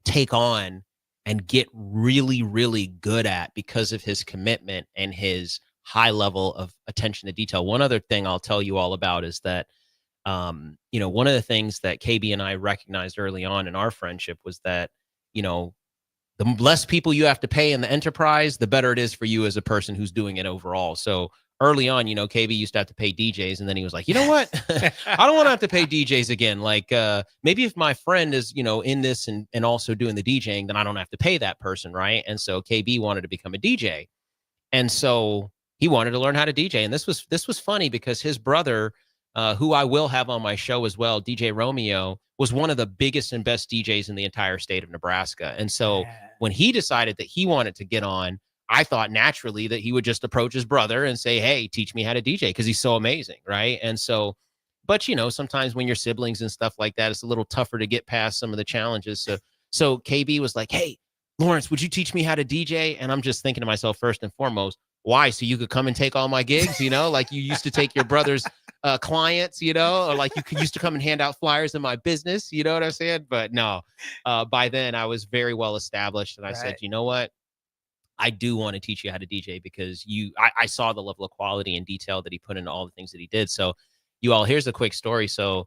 take on and get really, really good at because of his commitment and his high level of attention to detail. One other thing I'll tell you all about is that, one of the things that KB and I recognized early on in our friendship was that, the less people you have to pay in the enterprise, the better it is for you as a person who's doing it overall. So early on, KB used to have to pay DJs. And then he was like, you know what? I don't want to have to pay DJs again. Like, maybe if my friend is, in this and also doing the DJing, then I don't have to pay that person. Right. And so KB wanted to become a DJ. And so he wanted to learn how to DJ. And this was funny because his brother, who I will have on my show as well, DJ Romeo, was one of the biggest and best DJs in the entire state of Nebraska. And so when he decided that he wanted to get on, I thought naturally that he would just approach his brother and say, hey, teach me how to DJ, because he's so amazing, right? And so, but sometimes when you're siblings and stuff like that, it's a little tougher to get past some of the challenges. So KB was like, hey, Lawrence, would you teach me how to DJ? And I'm just thinking to myself, first and foremost, why? So you could come and take all my gigs, like you used to take your brother's clients, or like you used to come and hand out flyers in my business, you know what I'm saying? But no, by then I was very well established. And I said, you know what? I do want to teach you how to DJ because I saw the level of quality and detail that he put into all the things that he did. So you all, here's a quick story. So,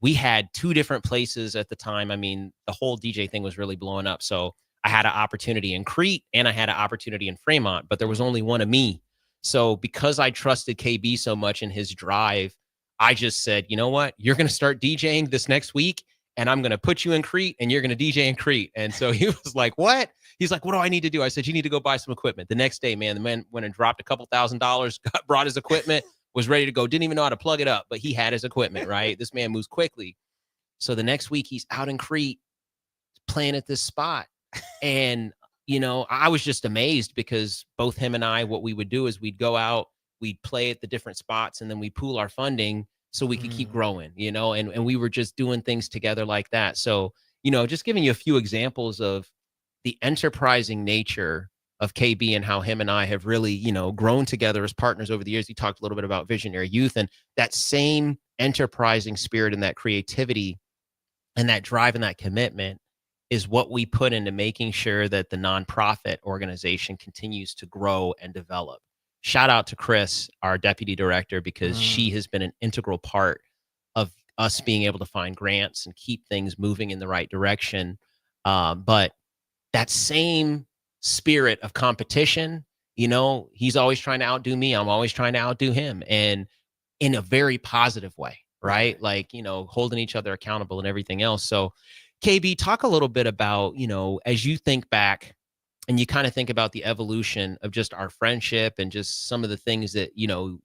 we had 2 different places at the time. I mean, the whole DJ thing was really blowing up. So I had an opportunity in Crete and I had an opportunity in Fremont, but there was only one of me. So because I trusted KB so much in his drive, I just said, you know what, you're going to start DJing this next week and I'm going to put you in Crete and you're going to DJ in Crete. And so he was like, what? He's like, what do I need to do? I said, you need to go buy some equipment. The next day, man, the man went and dropped a couple $1,000s, brought his equipment, was ready to go. Didn't even know how to plug it up, but he had his equipment, right? This man moves quickly. So the next week he's out in Crete playing at this spot. And, I was just amazed because both him and I, what we would do is we'd go out, we'd play at the different spots, and then we pool our funding so we could keep growing, and we were just doing things together like that. So, just giving you a few examples of the enterprising nature of KB and how him and I have really, grown together as partners over the years. He talked a little bit about Visionary Youth, and that same enterprising spirit and that creativity and that drive and that commitment is what we put into making sure that the nonprofit organization continues to grow and develop. Shout out to Chris, our deputy director, because she has been an integral part of us being able to find grants and keep things moving in the right direction. But that same spirit of competition, he's always trying to outdo me. I'm always trying to outdo him, and in a very positive way, right? Like, holding each other accountable and everything else. So KB, talk a little bit about, as you think back and you kind of think about the evolution of just our friendship and just some of the things that,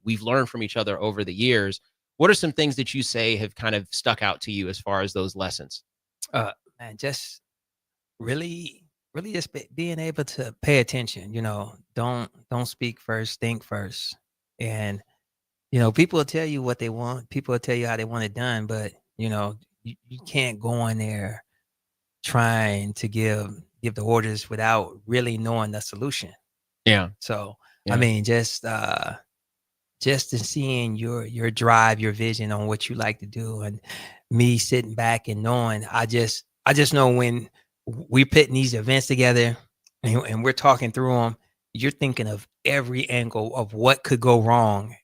we've learned from each other over the years. What are some things that you say have kind of stuck out to you as far as those lessons? Man, just really just being able to pay attention, don't speak first, think first. And, people will tell you what they want. People will tell you how they want it done, but, you can't go in there trying to give the orders without really knowing the solution. Yeah. So, I mean, just in seeing your drive, your vision on what you like to do, and me sitting back and knowing, I just know when we're putting these events together, and we're talking through them, you're thinking of every angle of what could go wrong.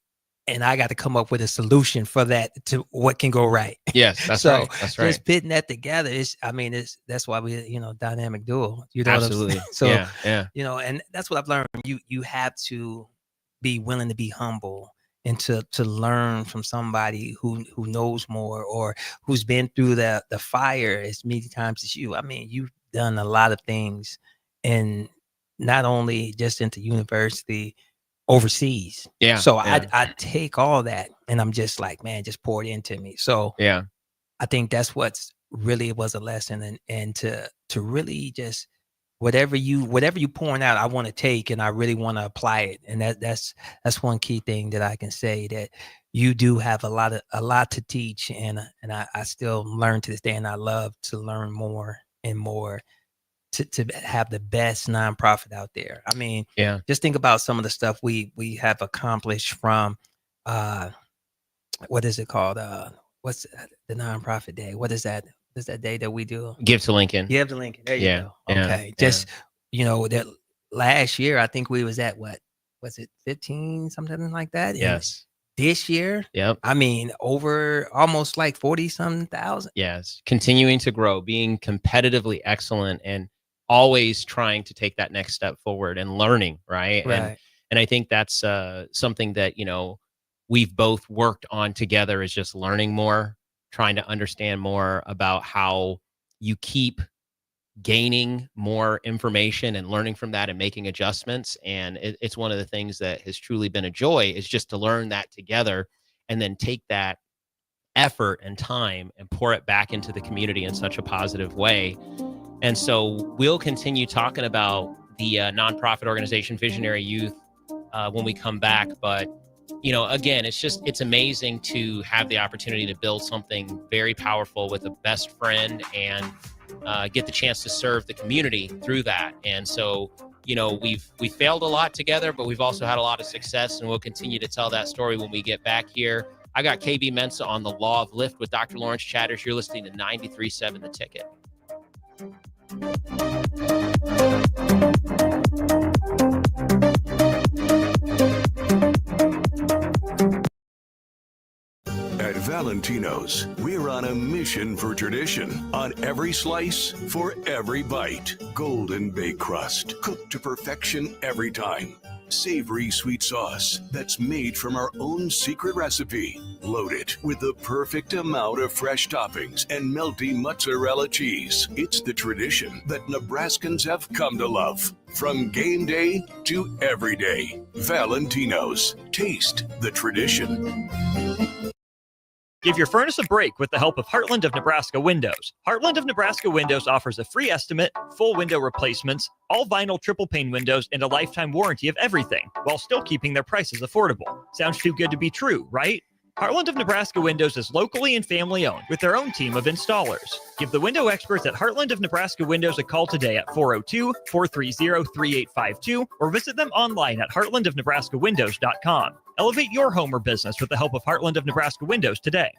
And I got to come up with a solution for that to what can go right. Yes, that's so right. That's right. Just putting that together that's why we, dynamic duo. You know Absolutely. what I'm saying? So, yeah. And that's what I've learned. You have to be willing to be humble and to learn from somebody who knows more or who's been through the fire as many times as you. I mean, you've done a lot of things, and not only just into university, overseas. Yeah. So I take all that and I'm just like, man, just pour it into me. So yeah, I think that's what's really was a lesson, and to really just whatever you pouring out, I want to take and I really want to apply it. And that's one key thing that I can say, that you do have a lot to teach, and I still learn to this day, and I love to learn more and more to have the best nonprofit out there. I mean, just think about some of the stuff we have accomplished from what is it called? What's the nonprofit day? What is that? What's that day that we do? Give to Lincoln. Give to Lincoln. There you go. Okay. Just that last year, I think we was at what was it, 15, something like that? Yes. And this year, I mean, over almost like 40-something thousand. Yes. Continuing to grow, being competitively excellent, and always trying to take that next step forward and learning, right? And I think that's something that, we've both worked on together, is just learning more, trying to understand more about how you keep gaining more information and learning from that and making adjustments. And it's one of the things that has truly been a joy, is just to learn that together and then take that effort and time and pour it back into the community in such a positive way. And so we'll continue talking about the nonprofit organization Visionary Youth when we come back. But, again, it's amazing to have the opportunity to build something very powerful with a best friend and get the chance to serve the community through that. And so, we've failed a lot together, but we've also had a lot of success, and we'll continue to tell that story when we get back here. I got KB Mensah on the Law of Lift with Dr. Lawrence Chatters. You're listening to 93.7 The Ticket. At Valentino's, we're on a mission for tradition. On every slice, for every bite. Golden baked crust, cooked to perfection every time. Savory sweet sauce that's made from our own secret recipe. Loaded with the perfect amount of fresh toppings and melty mozzarella cheese. It's the tradition that Nebraskans have come to love. From game day to every day. Valentino's. Taste the tradition. Give your furnace a break with the help of Heartland of Nebraska Windows. Heartland of Nebraska Windows offers a free estimate, full window replacements, all vinyl triple pane windows, and a lifetime warranty of everything, while still keeping their prices affordable. Sounds too good to be true, right? Heartland of Nebraska Windows is locally and family owned with their own team of installers. Give the window experts at Heartland of Nebraska Windows a call today at 402-430-3852 or visit them online at heartlandofnebraskawindows.com. Elevate your home or business with the help of Heartland of Nebraska Windows today.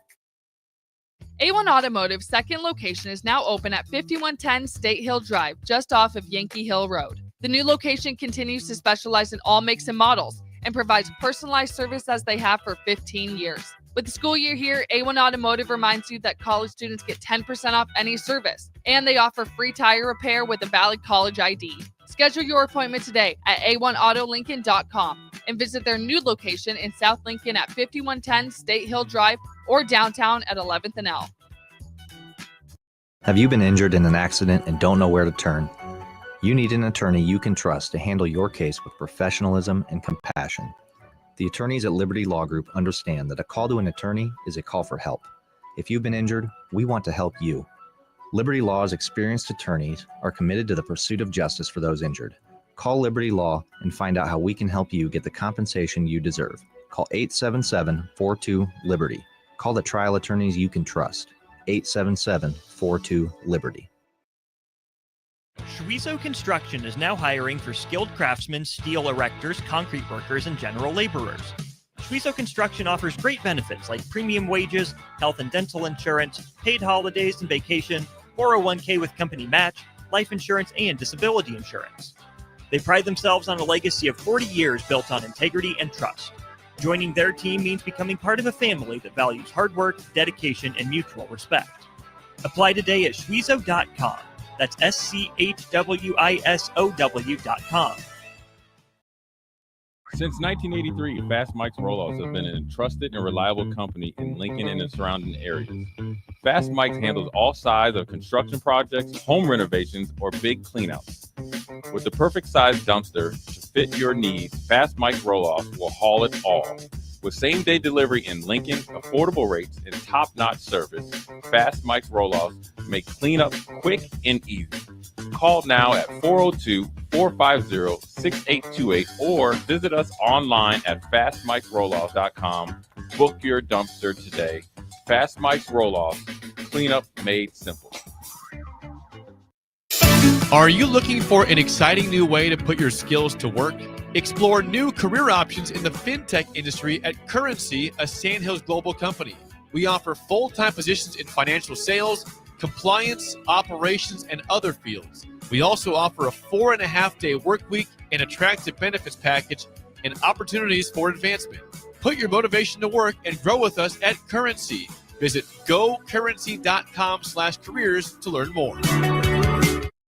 A1 Automotive's second location is now open at 5110 State Hill Drive, just off of Yankee Hill Road. The new location continues to specialize in all makes and models and provides personalized service as they have for 15 years. With the school year here, A1 Automotive reminds you that college students get 10% off any service, and they offer free tire repair with a valid college ID. Schedule your appointment today at a1autolincoln.com and visit their new location in South Lincoln at 5110 State Hill Drive or downtown at 11th and L. Have you been injured in an accident and don't know where to turn? You need an attorney you can trust to handle your case with professionalism and compassion. The attorneys at Liberty Law Group understand that a call to an attorney is a call for help. If you've been injured, we want to help you. Liberty Law's experienced attorneys are committed to the pursuit of justice for those injured. Call Liberty Law and find out how we can help you get the compensation you deserve. Call 877-42-LIBERTY. Call the trial attorneys you can trust. 877-42-LIBERTY. Schweizo Construction is now hiring for skilled craftsmen, steel erectors, concrete workers, and general laborers. Schweizo Construction offers great benefits like premium wages, health and dental insurance, paid holidays and vacation, 401k with company match, life insurance, and disability insurance. They pride themselves on a legacy of 40 years built on integrity and trust. Joining their team means becoming part of a family that values hard work, dedication, and mutual respect. Apply today at Schwizow.com. That's SCHWISOW.com. Since 1983, Fast Mike's Roll-Offs have been a trusted and reliable company in Lincoln and the surrounding areas. Fast Mike's handles all sides of construction projects, home renovations, or big cleanouts. With the perfect size dumpster to fit your needs, Fast Mike's Roll-Offs will haul it all. With same-day delivery in Lincoln, affordable rates, and top-notch service, Fast Mike's Roll-Offs make cleanup quick and easy. Call now at 402-450-6828 or visit us online at fastmikesrolloffs.com. Book your dumpster today. Fast Mike's Roll-Offs, cleanup made simple. Are you looking for an exciting new way to put your skills to work? Explore new career options in the fintech industry at Currency, a Sandhills Global company. We offer full-time positions in financial sales, compliance, operations, and other fields. We also offer a 4.5-day work week, an attractive benefits package, and opportunities for advancement. Put your motivation to work and grow with us at Currency. Visit gocurrency.com/careers to learn more.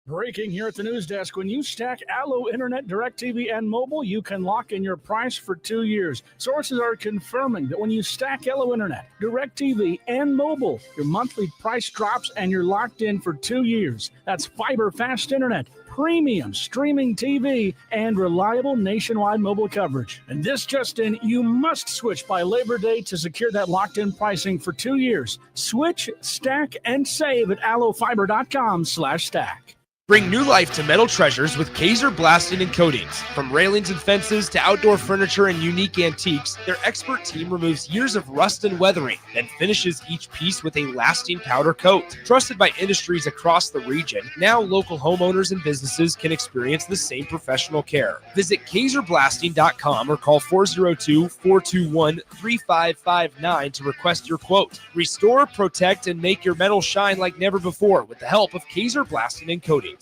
Breaking here at the news desk. When you stack Allo Internet, DirecTV, and mobile, you can lock in your price for 2 years. Sources are confirming that when you stack Allo Internet, DirecTV, and mobile, your monthly price drops and you're locked in for 2 years. That's fiber fast internet, premium streaming TV, and reliable nationwide mobile coverage. And this just in, you must switch by Labor Day to secure that locked-in pricing for 2 years. Switch, stack, and save at allofiber.com/stack. Bring new life to metal treasures with Kaiser Blasting and Coatings. From railings and fences to outdoor furniture and unique antiques, their expert team removes years of rust and weathering, then finishes each piece with a lasting powder coat. Trusted by industries across the region, now local homeowners and businesses can experience the same professional care. Visit KaiserBlasting.com or call 402-421-3559 to request your quote. Restore, protect, and make your metal shine like never before with the help of Kaiser Blasting and Coatings.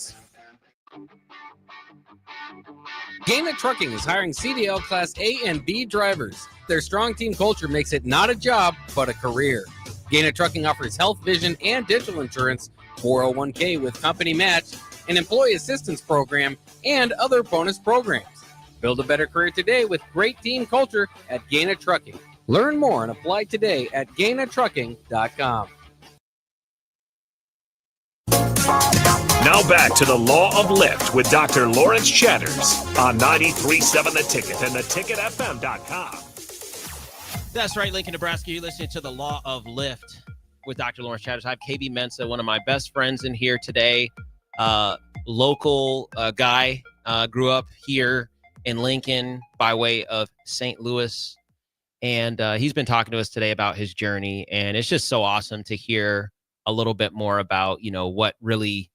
Gaina Trucking is hiring CDL Class A and B drivers. Their strong team culture makes it not a job, but a career. Gaina Trucking offers health, vision, and dental insurance, 401k with company match, an employee assistance program, and other bonus programs. Build a better career today with great team culture at Gaina Trucking. Learn more and apply today at GainaTrucking.com. Now back to the Law of Lift with Dr. Lawrence Chatters on 93.7 The Ticket and theticketfm.com. That's right, Lincoln, Nebraska. You're listening to the Law of Lift with Dr. Lawrence Chatters. I have KB Mensa, one of my best friends in here today. Local guy, grew up here in Lincoln by way of St. Louis. And he's been talking to us today about his journey. And it's just so awesome to hear a little bit more about, what really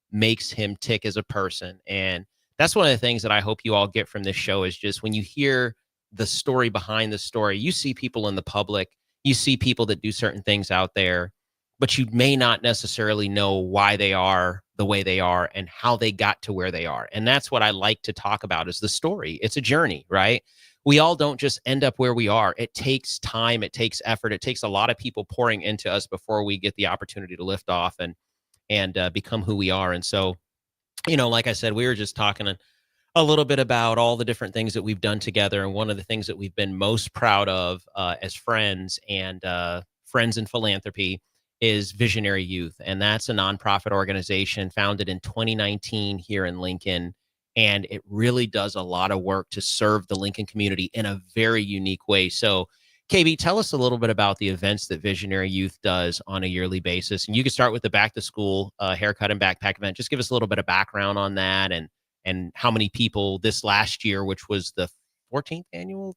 makes him tick as a person. And that's one of the things that I hope you all get from this show is just when you hear the story behind the story, you see people in the public, you see people that do certain things out there, but you may not necessarily know why they are the way they are and how they got to where they are. And that's what I like to talk about is the story. It's a journey, right? We all don't just end up where we are. It takes time. It takes effort. It takes a lot of people pouring into us before we get the opportunity to lift off and become who we are. And so, like I said, we were just talking a little bit about all the different things that we've done together. And one of the things that we've been most proud of as friends and friends in philanthropy is Visionary Youth. And that's a nonprofit organization founded in 2019 here in Lincoln. And it really does a lot of work to serve the Lincoln community in a very unique way. So, KB, tell us a little bit about the events that Visionary Youth does on a yearly basis. And you can start with the back to school haircut and backpack event. Just give us a little bit of background on that and how many people this last year, which was the 14th annual?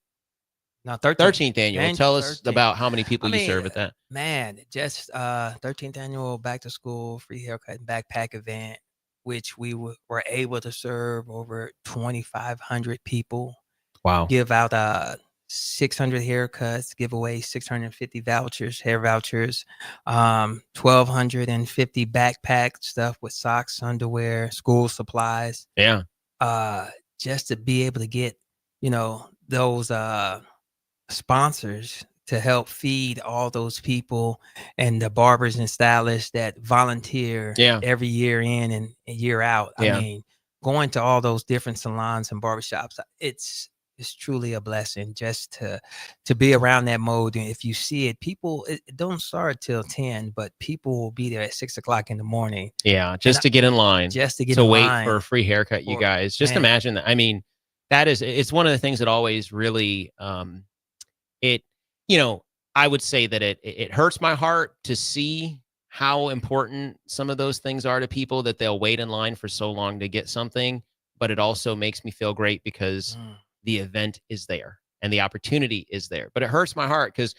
No, 13th annual. Tell us 13th. about how many people you serve at that. Man, just 13th annual back to school free haircut and backpack event, which we were able to serve over 2,500 people. Wow. Give out 600 haircuts, give away 650 vouchers, hair vouchers, 1,250 backpack stuff with socks, underwear, school supplies. Yeah. just to be able to get, those sponsors to help feed all those people and the barbers and stylists that volunteer every year in and year out. I mean, going to all those different salons and barbershops, it's truly a blessing just to be around that mode. And if you see it, it don't start till 10, but people will be there at 6:00 in the morning. Yeah, just to get in line, to wait for a free haircut. You guys just imagine that. I mean, it's one of the things that always really, I would say that it hurts my heart to see how important some of those things are to people, that they'll wait in line for so long to get something. But it also makes me feel great because the event is there and the opportunity is there. But it hurts my heart because,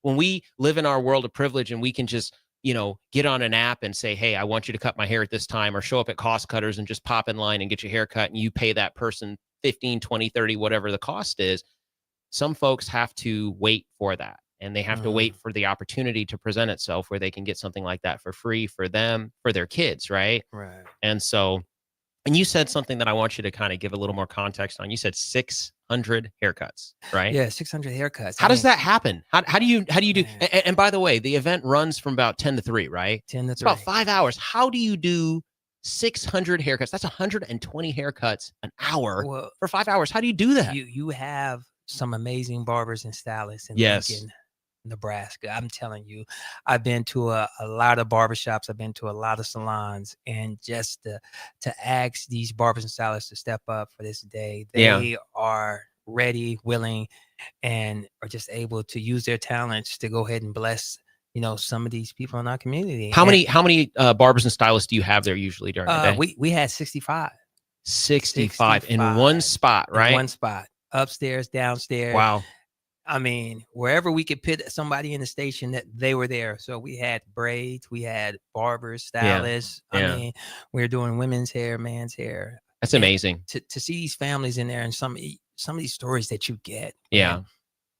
when we live in our world of privilege and we can just, get on an app and say, hey, I want you to cut my hair at this time, or show up at Cost Cutters and just pop in line and get your hair cut, and you pay that person 15, 20, 30, whatever the cost is. Some folks have to wait for that. And they have to wait for the opportunity to present itself where they can get something like that for free for them, for their kids, right? Right. And so, and you said something that I want you to kind of give a little more context on. You said 600 haircuts, right? Yeah, 600 haircuts. How does that happen? How do you do? And by the way, the event runs from about 10 to 3, right? 10 to 3. It's about 5 hours. How do you do 600 haircuts? That's 120 haircuts an hour for 5 hours. How do you do that? You have some amazing barbers and stylists in Lincoln, Nebraska. I'm telling you, I've been to a lot of barbershops. I've been to a lot of salons, and just to ask these barbers and stylists to step up for this day, they are ready, willing, and are just able to use their talents to go ahead and bless, some of these people in our community. How many barbers and stylists do you have there usually during the day? We had 65. 65 in one spot, right? In one spot, upstairs, downstairs. Wow. I mean, wherever we could put somebody in the station, that they were there. So we had braids, we had barbers, stylists. I mean, we were doing women's hair, man's hair. That's amazing. To see these families in there, and some of these stories that you get. Yeah. Man,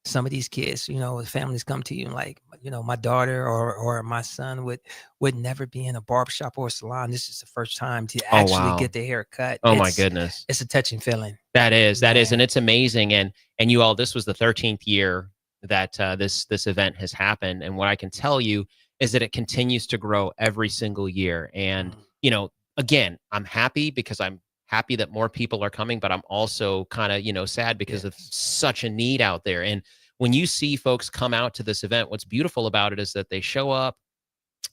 some of these kids, the families come to you and like, my daughter or my son would never be in a barbershop or a salon. This is the first time to actually get their hair cut. Oh my goodness. It's a touching feeling. That is. And it's amazing. And you all, this was the 13th year that this event has happened. And what I can tell you is that it continues to grow every single year. And, again, I'm happy because I'm happy that more people are coming, but I'm also kind of, sad because of such a need out there. And when you see folks come out to this event, what's beautiful about it is that they show up,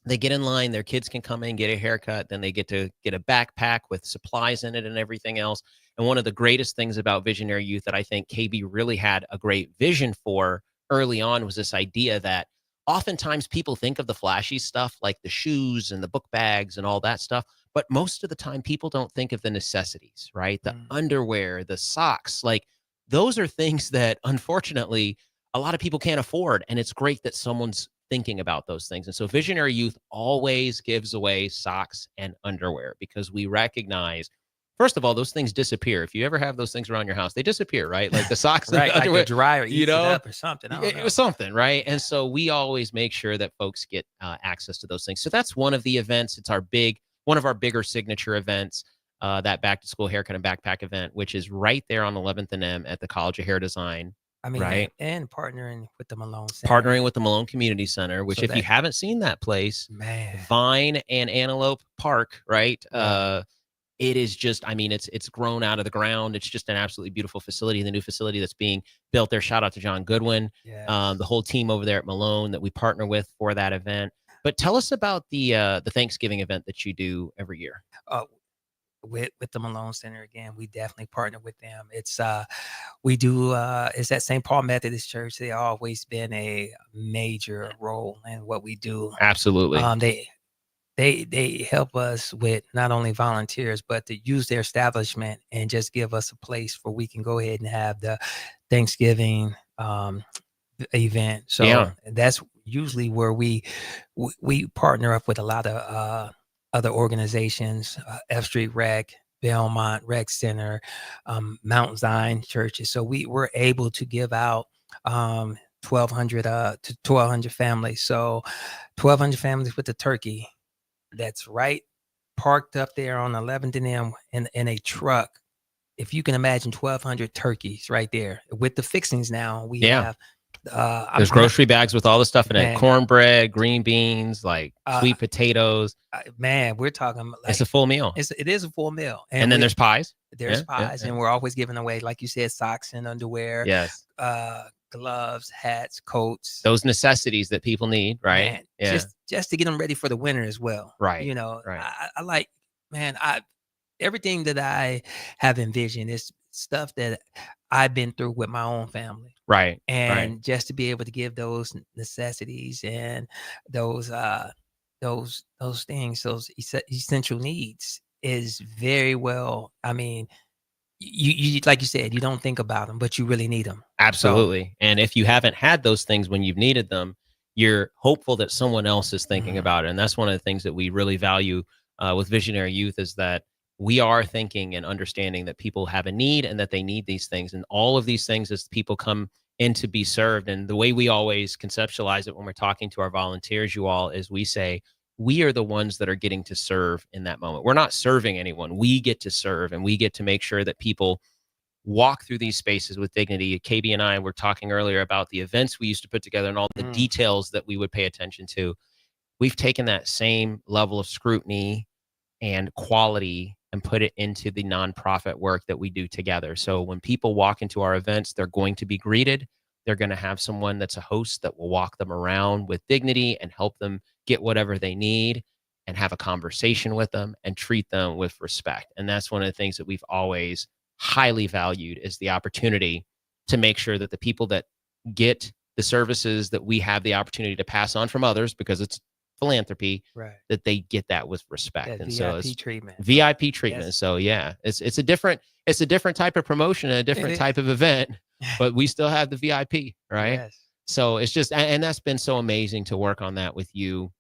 they get in line, their kids can come in, get a haircut, then they get to get a backpack with supplies in it and everything else. And one of the greatest things about Visionary Youth that I think KB really had a great vision for early on was this idea that oftentimes people think of the flashy stuff like the shoes and the book bags and all that stuff. But most of the time, people don't think of the necessities, right? The underwear, the socks, like those are things that unfortunately a lot of people can't afford. And it's great that someone's thinking about those things. And so Visionary Youth always gives away socks and underwear because we recognize, first of all, those things disappear. If you ever have those things around your house, they disappear, right? Like the socks and right, the underwear, like the dryer eats it up or something. It was something, right? And so we always make sure that folks get access to those things. So that's one of the events. It's one of our bigger signature events, that back to school haircut and backpack event, which is right there on 11th and M at the College of Hair Design. I mean, right? And partnering with the Malone Center. Partnering with the Malone Community Center, which if you haven't seen that place, man, Vine and Antelope Park, right? It is just, I mean, it's grown out of the ground. It's just an absolutely beautiful facility. The new facility that's being built there. Shout out to John Goodwin, the whole team over there at Malone that we partner with for that event. But tell us about the Thanksgiving event that you do every year. With the Malone Center again, we definitely partner with them. It's we do it's at St. Paul Methodist Church. They always been a major role in what we do. Absolutely. They help us with not only volunteers, but to use their establishment and just give us a place where we can go ahead and have the Thanksgiving event. So that's usually where we partner up with a lot of other organizations, F Street Rec, Belmont Rec Center, Mount Zion churches. So we're able to give out 1,200 to 1,200 families. So 1,200 families with the turkey that's right parked up there on 11th and M in a truck if you can imagine 1,200 turkeys right there with the fixings now, we Yeah. have. There's grocery bags with all the stuff in it: Man. cornbread, green beans, like sweet potatoes. Man, we're talking like It's a full meal. It is a full meal, And then there's pies. There's Yeah, yeah, pies, yeah. and we're always giving away, like you said, socks and underwear. Yes. Gloves, hats, coats. Those necessities that people need, right? Man, Yeah. just to get them ready for the winter as well. Right, You know, right. I like, man, everything that I have envisioned is stuff that I've been through with my own family. Right. And right. just to be able to give those necessities and those things, those essential needs is very well. I mean, you like you said, you don't think about them, but you really need them. Absolutely. And if you haven't had those things when you've needed them, you're hopeful that someone else is thinking about it. And that's one of the things that we really value with Visionary Youth, is that we are thinking and understanding that people have a need and that they need these things. And all of these things, as people come in to be served. And the way we always conceptualize it when we're talking to our volunteers, you all, is we say, we are the ones that are getting to serve in that moment. We're not serving anyone. We get to serve, and we get to make sure that people walk through these spaces with dignity. KB and I were talking earlier about the events we used to put together and all the details that we would pay attention to. We've taken that same level of scrutiny and quality and put it into the nonprofit work that we do together. So when people walk into our events, they're going to be greeted. They're going to have someone that's a host that will walk them around with dignity and help them get whatever they need, and have a conversation with them and treat them with respect. And that's one of the things that we've always highly valued, is the opportunity to make sure that the people that get the services that we have the opportunity to pass on from others, because it's philanthropy, Right. that they get that with respect. That And VIP so it's treatment. VIP treatment. Yes. So yeah, it's a different type of promotion and a different is. type of event, but we still have the VIP, right? Yes. So it's just, and that's been so amazing to work on that with you.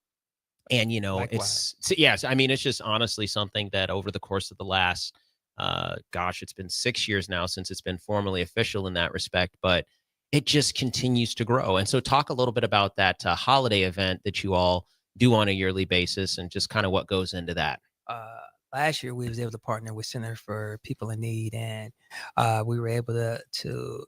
And, you know, Likewise. yes, I mean, it's just honestly something that over the course of the last, it's been 6 years now since it's been formally official in that respect, but it just continues to grow. And so talk a little bit about that holiday event that you all do on a yearly basis, and just kind of what goes into that. Last year we was able to partner with Center for People in Need, and we were able to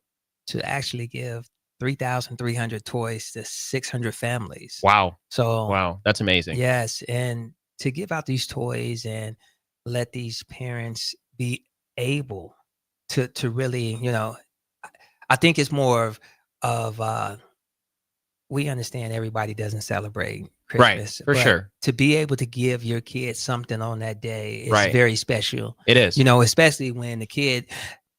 actually give 3,300 toys to 600 families. Wow. So Wow. That's amazing. yes, and to give out these toys and let these parents be able to really, you know, I think it's more of we understand everybody doesn't celebrate Christmas, for but sure. to be able to give your kid something on that day is Right. very special. It is. You know, especially when the kid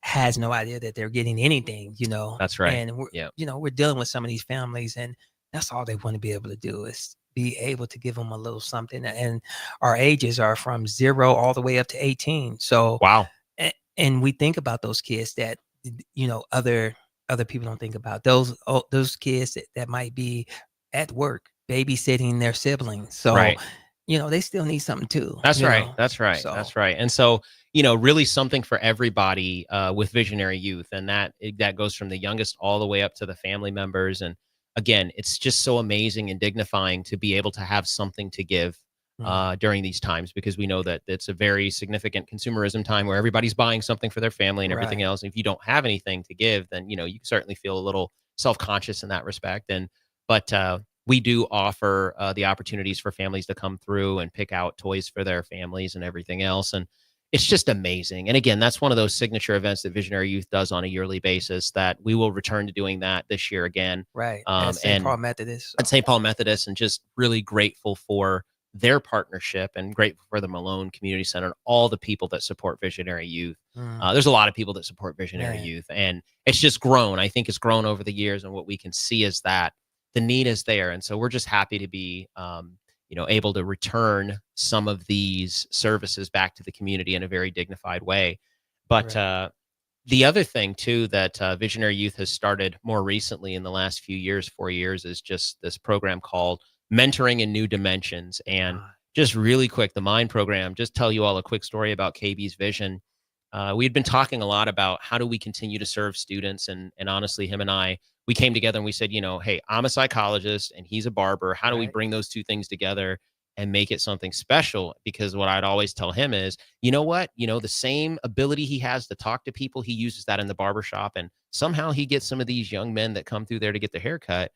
has no idea that they're getting anything, you know. That's right. And we're, Yeah. you know, we're dealing with some of these families, and that's all they want to be able to do is be able to give them a little something. And our ages are from 0 all the way up to 18. So wow. And we think about those kids that, you know, other people don't think about, those kids that might be at work babysitting their siblings. So Right. you know, they still need something too. That's you right. know? That's right. So- That's right. And so, you know, really something for everybody with Visionary Youth, and that goes from the youngest all the way up to the family members. And again, it's just so amazing and dignifying to be able to have something to give during these times, because we know that it's a very significant consumerism time where everybody's buying something for their family and everything Right. else. And if you don't have anything to give, then, you know, you certainly feel a little self-conscious in that respect. But we do offer the opportunities for families to come through and pick out toys for their families and everything else. And it's just amazing. And again, that's one of those signature events that Visionary Youth does on a yearly basis, that we will return to doing that this year again. Right. At St. Paul Methodist. At St. Paul Methodist, and just really grateful for their partnership and grateful for the Malone Community Center and all the people that support Visionary Youth. There's a lot of people that support Visionary Yeah. Youth, and it's just grown. I think it's grown over the years, and what we can see is that the need is there. And so we're just happy to be, you know, able to return some of these services back to the community in a very dignified way. But the other thing too that Visionary Youth has started more recently in the last few years, 4 years, is just this program called Mentoring in New Dimensions. And just really quick, the MIND program, just tell you all a quick story about KB's vision. We had been talking a lot about how do we continue to serve students, and honestly, him and I, we came together and we said, you know, hey, I'm a psychologist and he's a barber. How do we bring those two things together and make it something special. Because what I'd always tell him is, you know what, the same ability he has to talk to people, he uses that in the barbershop. And somehow he gets some of these young men that come through there to get their haircut,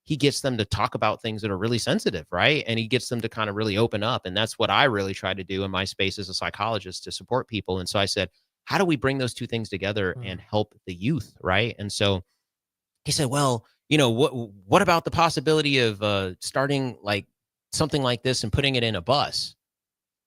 he gets them to talk about things that are really sensitive, right? And he gets them to kind of really open up. And that's what I really try to do in my space as a psychologist, to support people. And so I said, how do we bring those two things together and help the youth, right? And so he said, well, what about the possibility of starting like something like this and putting it in a bus?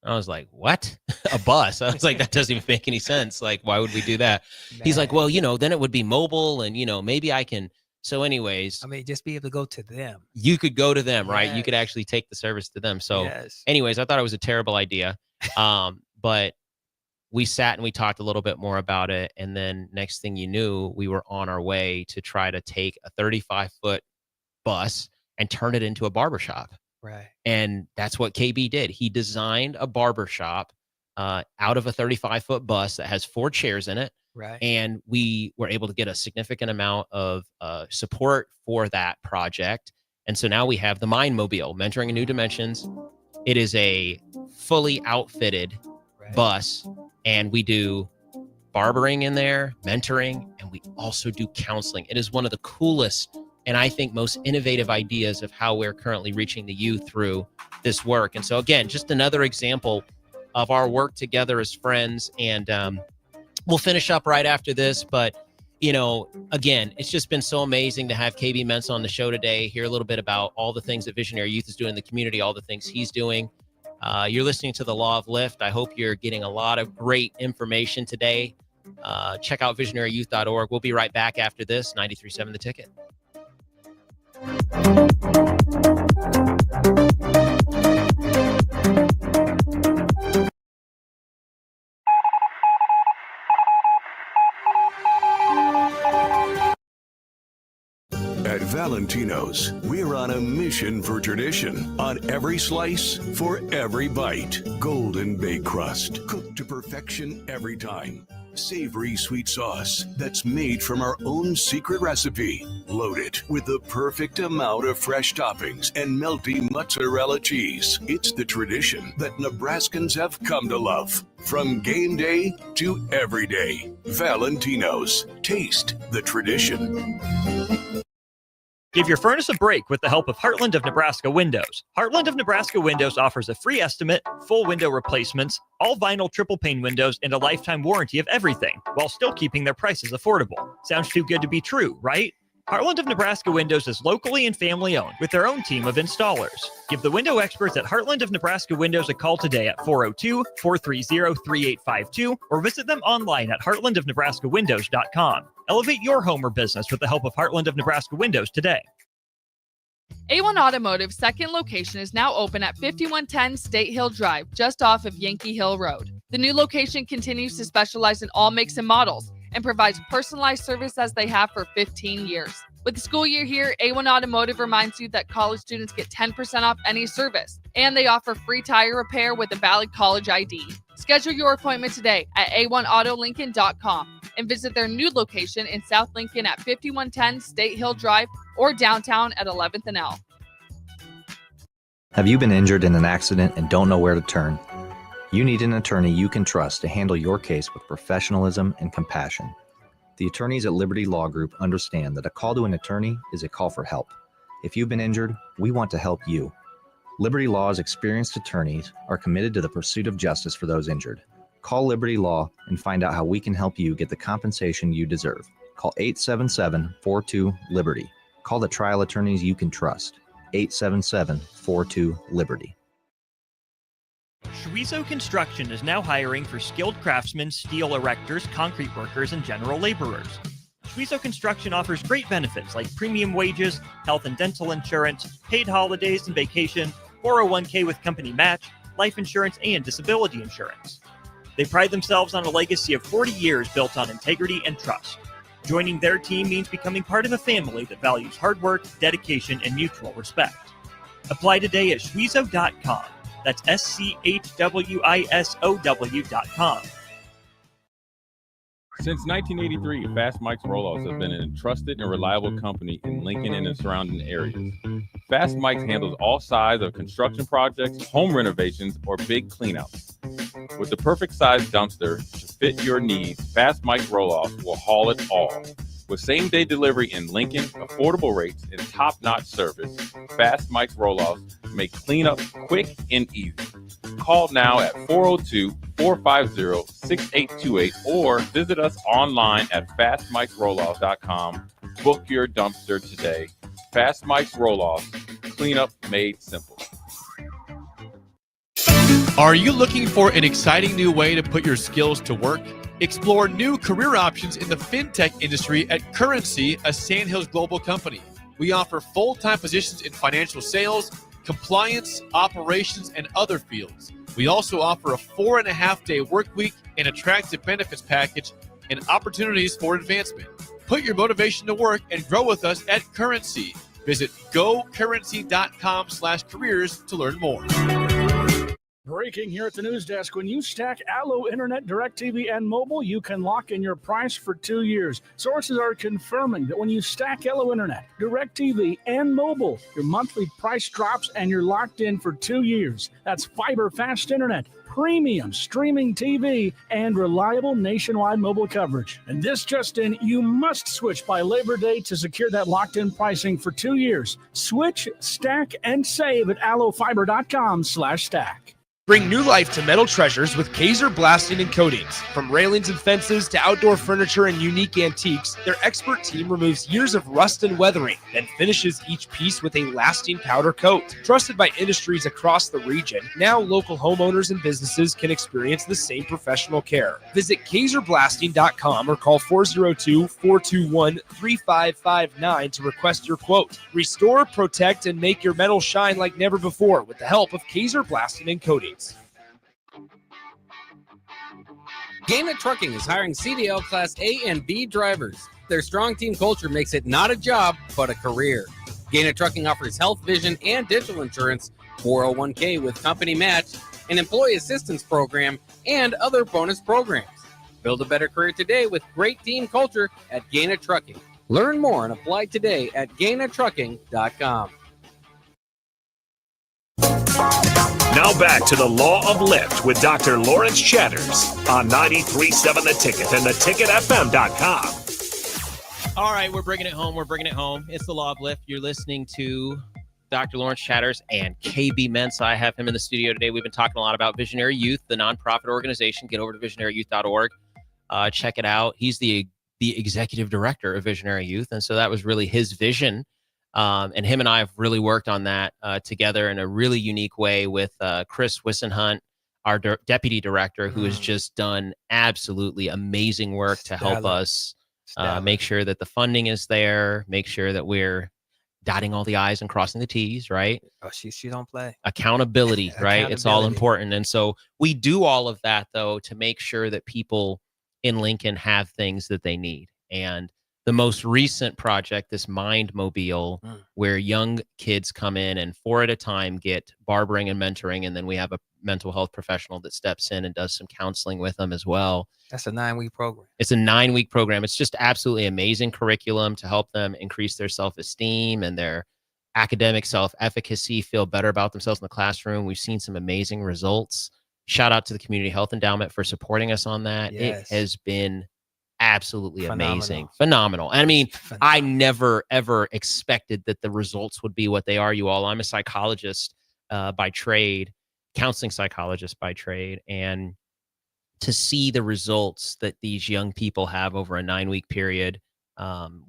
I was like, what? A bus? I was like, that doesn't even make any sense. Like, why would we do that? He's like, well, then it would be mobile, and, maybe I can. So anyways, I mean, just be able to go to them. You could go to them, right? You could actually take the service to them. So anyways, I thought it was a terrible idea. But we sat and we talked a little bit more about it. And then next thing you knew, we were on our way to try to take a 35-foot bus and turn it into a barbershop. Right. And that's what KB did. He designed a barbershop out of a 35-foot bus that has 4 chairs in it. Right. And we were able to get a significant amount of support for that project. And so now we have the Mind Mobile, Mentoring in New Dimensions. It is a fully outfitted bus, and we do barbering in there, mentoring, and we also do counseling. It is one of the coolest and I think most innovative ideas of how we're currently reaching the youth through this work. And so again, just another example of our work together as friends. And we'll finish up right after this, but again, it's just been so amazing to have KB Mensah on the show today, hear a little bit about all the things that Visionary Youth is doing in the community, all the things he's doing. You're listening to The Law of Lift. I hope you're getting a lot of great information today. Check out visionaryyouth.org. We'll be right back after this. 93.7 The Ticket. At Valentino's, we're on a mission for tradition. On every slice, for every bite. Golden baked crust, cooked to perfection every time. Savory sweet sauce that's made from our own secret recipe. Loaded with the perfect amount of fresh toppings and melty mozzarella cheese. It's the tradition that Nebraskans have come to love. From game day to every day. Valentino's. Taste the tradition. Give your furnace a break with the help of Heartland of Nebraska Windows. Heartland of Nebraska Windows offers a free estimate, full window replacements, all vinyl triple pane windows, and a lifetime warranty of everything, while still keeping their prices affordable. Sounds too good to be true, right? Heartland of Nebraska Windows is locally and family owned with their own team of installers. Give the window experts at Heartland of Nebraska Windows a call today at 402-430-3852 or visit them online at heartlandofnebraskawindows.com. Elevate your home or business with the help of Heartland of Nebraska Windows today. A1 Automotive's second location is now open at 5110 State Hill Drive, just off of Yankee Hill Road. The new location continues to specialize in all makes and models and provides personalized service as they have for 15 years. With the school year here, A1 Automotive reminds you that college students get 10% off any service, and they offer free tire repair with a valid college ID. Schedule your appointment today at a1autolincoln.com and visit their new location in South Lincoln at 5110 State Hill Drive or downtown at 11th and L. Have you been injured in an accident and don't know where to turn? You need an attorney you can trust to handle your case with professionalism and compassion. The attorneys at Liberty Law Group understand that a call to an attorney is a call for help. If you've been injured, we want to help you. Liberty Law's experienced attorneys are committed to the pursuit of justice for those injured. Call Liberty Law and find out how we can help you get the compensation you deserve. Call 877-42-LIBERTY. Call the trial attorneys you can trust. 877-42-LIBERTY. Schweizo Construction is now hiring for skilled craftsmen, steel erectors, concrete workers, and general laborers. Schweizo Construction offers great benefits like premium wages, health and dental insurance, paid holidays and vacation, 401k with company match, life insurance, and disability insurance. They pride themselves on a legacy of 40 years built on integrity and trust. Joining their team means becoming part of a family that values hard work, dedication, and mutual respect. Apply today at schweizo.com. That's schwisow.com. Since 1983, Fast Mike's Rollouts have been a trusted and reliable company in Lincoln and the surrounding areas. Fast Mike's handles all sides of construction projects, home renovations, or big cleanouts. With the perfect size dumpster to fit your needs, Fast Mike's Roll-Off will haul it all. With same-day delivery in Lincoln, affordable rates, and top-notch service, Fast Mike's Roll-Offs make cleanup quick and easy. Call now at 402-450-6828 or visit us online at fastmikesrolloff.com. Book your dumpster today. Fast Mike's Roll-Offs, cleanup made simple. Are you looking for an exciting new way to put your skills to work? Explore new career options in the fintech industry at Currency, a Sandhills global company. We offer full-time positions in financial sales, compliance, operations, and other fields. We also offer a 4.5-day work week, an attractive benefits package, and opportunities for advancement. Put your motivation to work and grow with us at Currency. Visit gocurrency.com/careers to learn more. Breaking here at the news desk. When you stack Allo Internet, DirecTV, and mobile, you can lock in your price for 2 years. Sources are confirming that when you stack Allo Internet, DirecTV, and mobile, your monthly price drops and you're locked in for 2 years. That's fiber fast internet, premium streaming TV, and reliable nationwide mobile coverage. And this just in, you must switch by Labor Day to secure that locked-in pricing for 2 years. Switch, stack, and save at allofiber.com/stack. Bring new life to metal treasures with Kaiser Blasting and Coatings. From railings and fences to outdoor furniture and unique antiques, their expert team removes years of rust and weathering, then finishes each piece with a lasting powder coat. Trusted by industries across the region, now local homeowners and businesses can experience the same professional care. Visit KaiserBlasting.com or call 402-421-3559 to request your quote. Restore, protect, and make your metal shine like never before with the help of Kaiser Blasting and Coatings. Gaina Trucking is hiring CDL Class A and B drivers. Their strong team culture makes it not a job, but a career. Gaina Trucking offers health, vision, and dental insurance, 401k with company match, an employee assistance program, and other bonus programs. Build a better career today with great team culture at Gaina Trucking. Learn more and apply today at GainaTrucking.com. Now back to the Law of Lift with Dr. Lawrence Chatters on 93.7 The Ticket and theticketfm.com. All right, we're bringing it home. We're bringing it home. It's the Law of Lift. You're listening to Dr. Lawrence Chatters and KB Mensa. I have him in the studio today. We've been talking a lot about Visionary Youth, the nonprofit organization. Get over to visionaryyouth.org. Check it out. He's the executive director of Visionary Youth, and so that was really his vision. And him and I have really worked on that together in a really unique way with Chris Wissenhunt, our deputy director, who has just done absolutely amazing work to help us make sure that the funding is there, make sure that we're dotting all the I's and crossing the T's, right? Oh, she don't play. Accountability, right? It's all important. And so we do all of that, though, to make sure that people in Lincoln have things that they need. And the most recent project, this Mind Mobile, where young kids come in and 4 at a time get barbering and mentoring, and then we have a mental health professional that steps in and does some counseling with them as well. That's a 9-week program. It's a 9-week program. It's just absolutely amazing curriculum to help them increase their self-esteem and their academic self-efficacy, feel better about themselves in the classroom. We've seen some amazing results. Shout out to the Community Health Endowment for supporting us on that. Yes. It has been absolutely amazing. Phenomenal. And I mean, I never, ever expected that the results would be what they are, you all. I'm a psychologist by trade, counseling psychologist by trade. And to see the results that these young people have over a 9-week period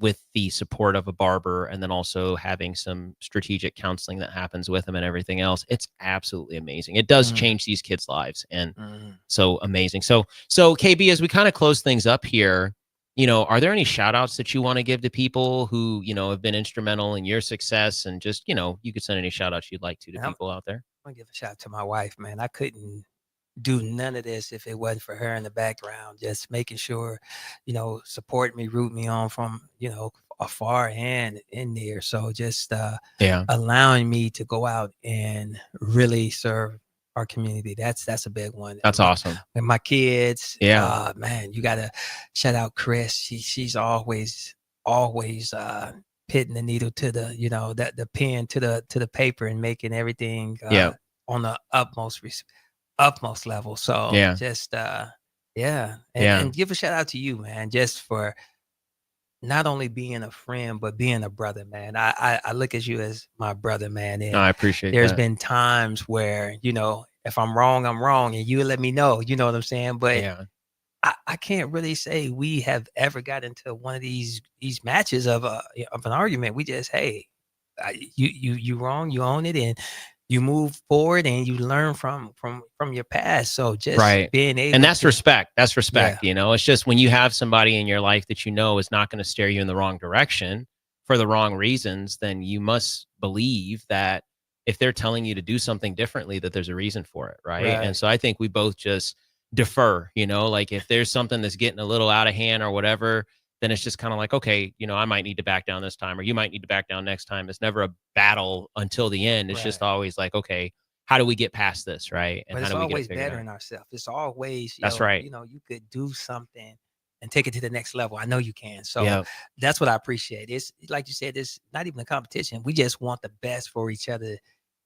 with the support of a barber and then also having some strategic counseling that happens with them and everything else, it's absolutely amazing. It does change these kids' lives. And so amazing. So KB, as we kind of close things up here, are there any shout outs that you want to give to people who, have been instrumental in your success, and just, you could send any shout outs you'd like to people out there? I want to give a shout out to my wife, man. I couldn't do none of this if it wasn't for her in the background, just making sure, support me, root me on from, afar and in there. So just allowing me to go out and really serve our community. That's a big one. That's awesome. And my kids, yeah, man, you gotta shout out Chris. She's always pitting the needle to the, you know, that the pen to the paper and making everything on the utmost level. So just and give a shout out to you, man, just for not only being a friend but being a brother, man. I look at you as my brother, man. And I appreciate there's that. been times where, you know, if I'm wrong, I'm wrong, and you let me know, you know what I'm saying? But I can't really say we have ever got into one of these matches of an argument. We just, hey, you wrong, you own it, and you move forward and you learn from your past. So just being able, and that's respect. That's respect. You know, it's just when you have somebody in your life that you know is not going to steer you in the wrong direction for the wrong reasons, then you must believe that if they're telling you to do something differently, that there's a reason for it, right? And so I think we both just defer, you know, like if there's something that's getting a little out of hand or whatever, then it's just kind of like, okay, you know, I might need to back down this time, or you might need to back down next time. It's never a battle until the end. It's just always like, okay, how do we get past this, right? And but how it's do we always get bettering ourselves. It's always, that's right. You know, you could do something and take it to the next level. I know you can. So that's what I appreciate. It's like you said, it's not even a competition. We just want the best for each other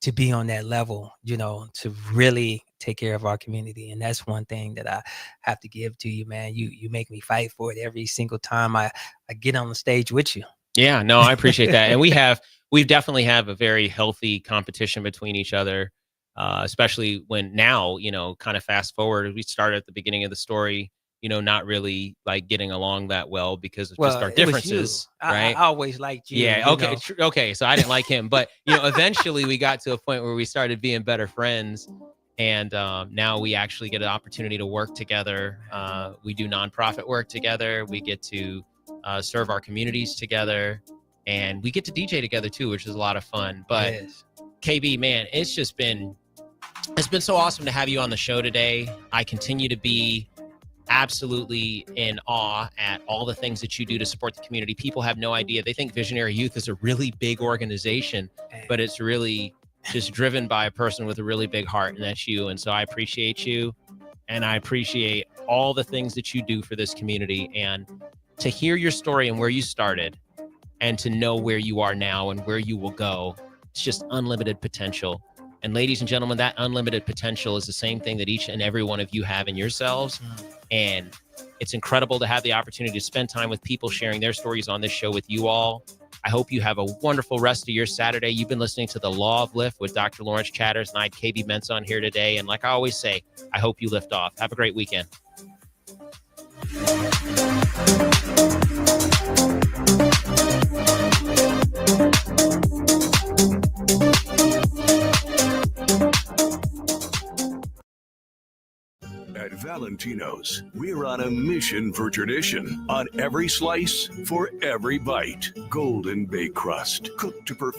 to be on that level, you know, to really take care of our community. And that's one thing that I have to give to you, man. You make me fight for it every single time I get on the stage with you. Yeah, no, I appreciate that. And we definitely have a very healthy competition between each other, especially when now, you know, kind of fast forward, we started at the beginning of the story, you know, not really like getting along that well because of just our differences, right? I always liked you. Yeah. Okay. Okay. So I didn't like him, but you know, eventually we got to a point where we started being better friends, and now we actually get an opportunity to work together. We do nonprofit work together. We get to serve our communities together, and we get to DJ together too, which is a lot of fun. But KB, man, it's been so awesome to have you on the show today. I continue to be absolutely in awe at all the things that you do to support the community. People have no idea. They think Visionary Youth is a really big organization, but it's really just driven by a person with a really big heart, and that's you. And so I appreciate you, and I appreciate all the things that you do for this community. And to hear your story and where you started, and to know where you are now and where you will go, it's just unlimited potential. And ladies and gentlemen, that unlimited potential is the same thing that each and every one of you have in yourselves. And it's incredible to have the opportunity to spend time with people sharing their stories on this show with you all. I hope you have a wonderful rest of your Saturday. You've been listening to The Law of Lift with Dr. Lawrence Chatters, and I had KB Mensah here today. And like I always say, I hope you lift off. Have a great weekend. At Valentino's, we're on a mission for tradition. On every slice, for every bite. Golden Baked Crust, cooked to perfection.